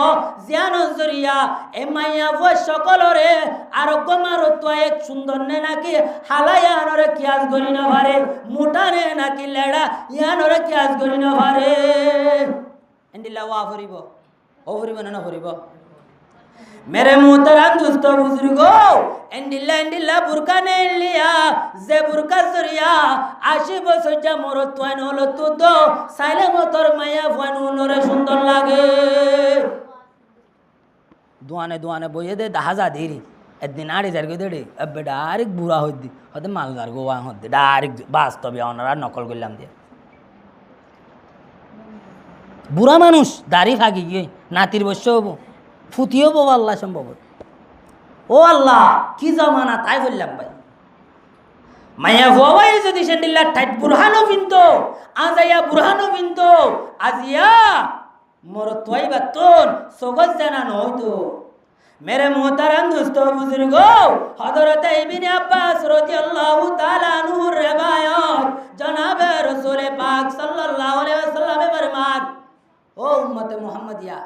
জিয়ান জরিয়া এ মাইয়া বই সকলরে আরোগ্য মারত্ব এক সুন্দর নে নাকি হালাইয়া আনরে কিয়াজ গরি না ভারে মোটা নে নাকি লেড়া ইয়ানরে কিয়াজ গরি না ভারে এন্ডিলা ওয়া ভরিব ও ভরিব না ভরিব मेरे मोहतरम दोस्तों बुजुर्गो एंडिल्ला बुरका ने लिया जे बुरका जरिया आशी बसजा मोर তোয়ান হলো তো দো সাইলে মতর মায়া ফানু নরে সুন্দর লাগে দুয়ানে বইয়ে দে 10,000 দেরি একদিন আড়ে জারগে দেড়ে अब डायरेक्ट बुरा হইদি হতে মালদার গোয়া হতে ডাইরেক্ট বাস্তবে অনারা নকল করলাম দিয়ে বুড়া মানুষ দাড়ি ফাগি গিয়ে নাতির বসে হবো ফুটিও বো আল্লাহ সম্ভব ও আল্লাহ কি জামানা তাই বললাম ভাই মায়া ভবাই যদি সেন্ডিল্লা ঠাইট বুরহানো বিনতো আজাইয়া বুরহানো বিনতো আজিয়া মোর তোই বাতন সগজ জানানো হইতো मेरे मोहतरम दोस्तों बुजुर्गो हजरत इब्ने अब्बास রাদিয়াল্লাহু তাআলা আনহু रिवायत जनाब रसूल पाक सल्लल्लाहु अलैहि वसल्लम फरमान ओ उम्मत मुहम्मदिया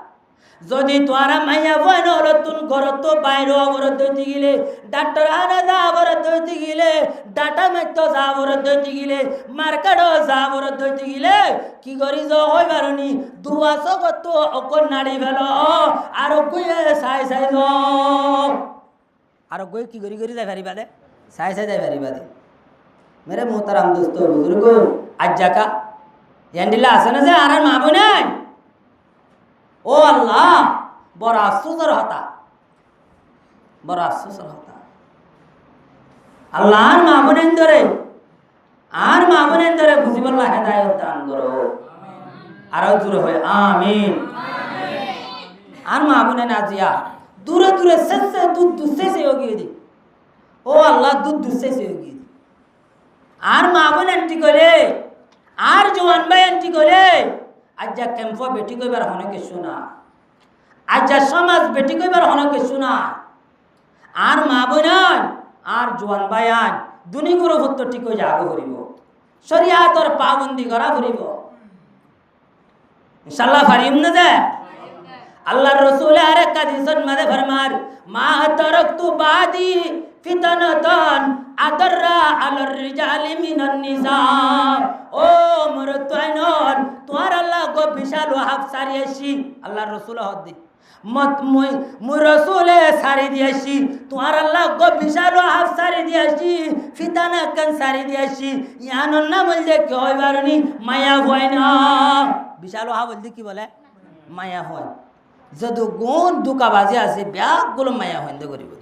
যদি তোরা মাইয়া বইন হলো তুন ঘরত তো বাইরে অবরোধ হইতে গেলে ডাক্তার আনা যা অবরোধ হইতে গেলে ডাটা মেট যা অবরোধ হইতে গেলে মার্কেটও যা অবরোধ হইতে গেলে কি করি যে হই পারনি দুয়া সগত অকল নাড়ি ফেল আর গুয়ে সাই সাই আর গুয়ে কি করি করি যাই পারিবা দে সাই সাই যাই পারিবা দে মেরে মোহতারাম দোস্ত বুজুর্গ আজ জাকা এন্ডিলা আছে না যে আর মা বোন ও আল্লাহ বড় আফসোসের হতা বড় আফসোসের হতা আল্লাহ আর মা বোন ধরে বুঝিবল্লাহ হেদায়েত দান করো আরো দূরে হয় আমিন আর মা বোন আজিয়া দূরে দূরে শেষে দুধ শেষে হোগিয়ে দি ও আল্লাহ দুধ শেষে হোগিয়ে দি আর মা বোন এন্টি করে আর জওয়ান ভাই এন্টি করে আজ ক্যাম্প বেটি কইবার অনেকে শোনা আজ সমাজ বেটি কইবার অনেকে শোনা আর মা বোন আর জোয়ান ভাইয়ান দুনি গুরু ভক্ত ঠিক হয়ে আগে করিব শরিয়াতর পাবন্দি করা করিব ইনশাআল্লাহ পারিম না যে আল্লাহর রাসূল আরেক হাদিসের মধ্যে ফরমার মা তারাকতু বাদি ফিতনাতান আদররা আলার রিজালি মিনান নিসা ও মরতাইনন তোমার আল্লাহ গো বিশাল ওয়াহাব সারিয়েছি আল্লাহর রাসূল হদি মত মুই রাসূলে সারি দিয়েছি তোমার আল্লাহ গো বিশাল ওয়াহাব সারি দিয়েছি ফিতনা কান সারি দিয়েছি ইয়ানন না বললে কি হয় বারনি মায়া হয় না বিশাল ওয়াহাব বলতে কি বলে মায়া হয় যদ গুণ দুকাবাজি আছে ব্যাগগুলো মায়া হইন্দে করিব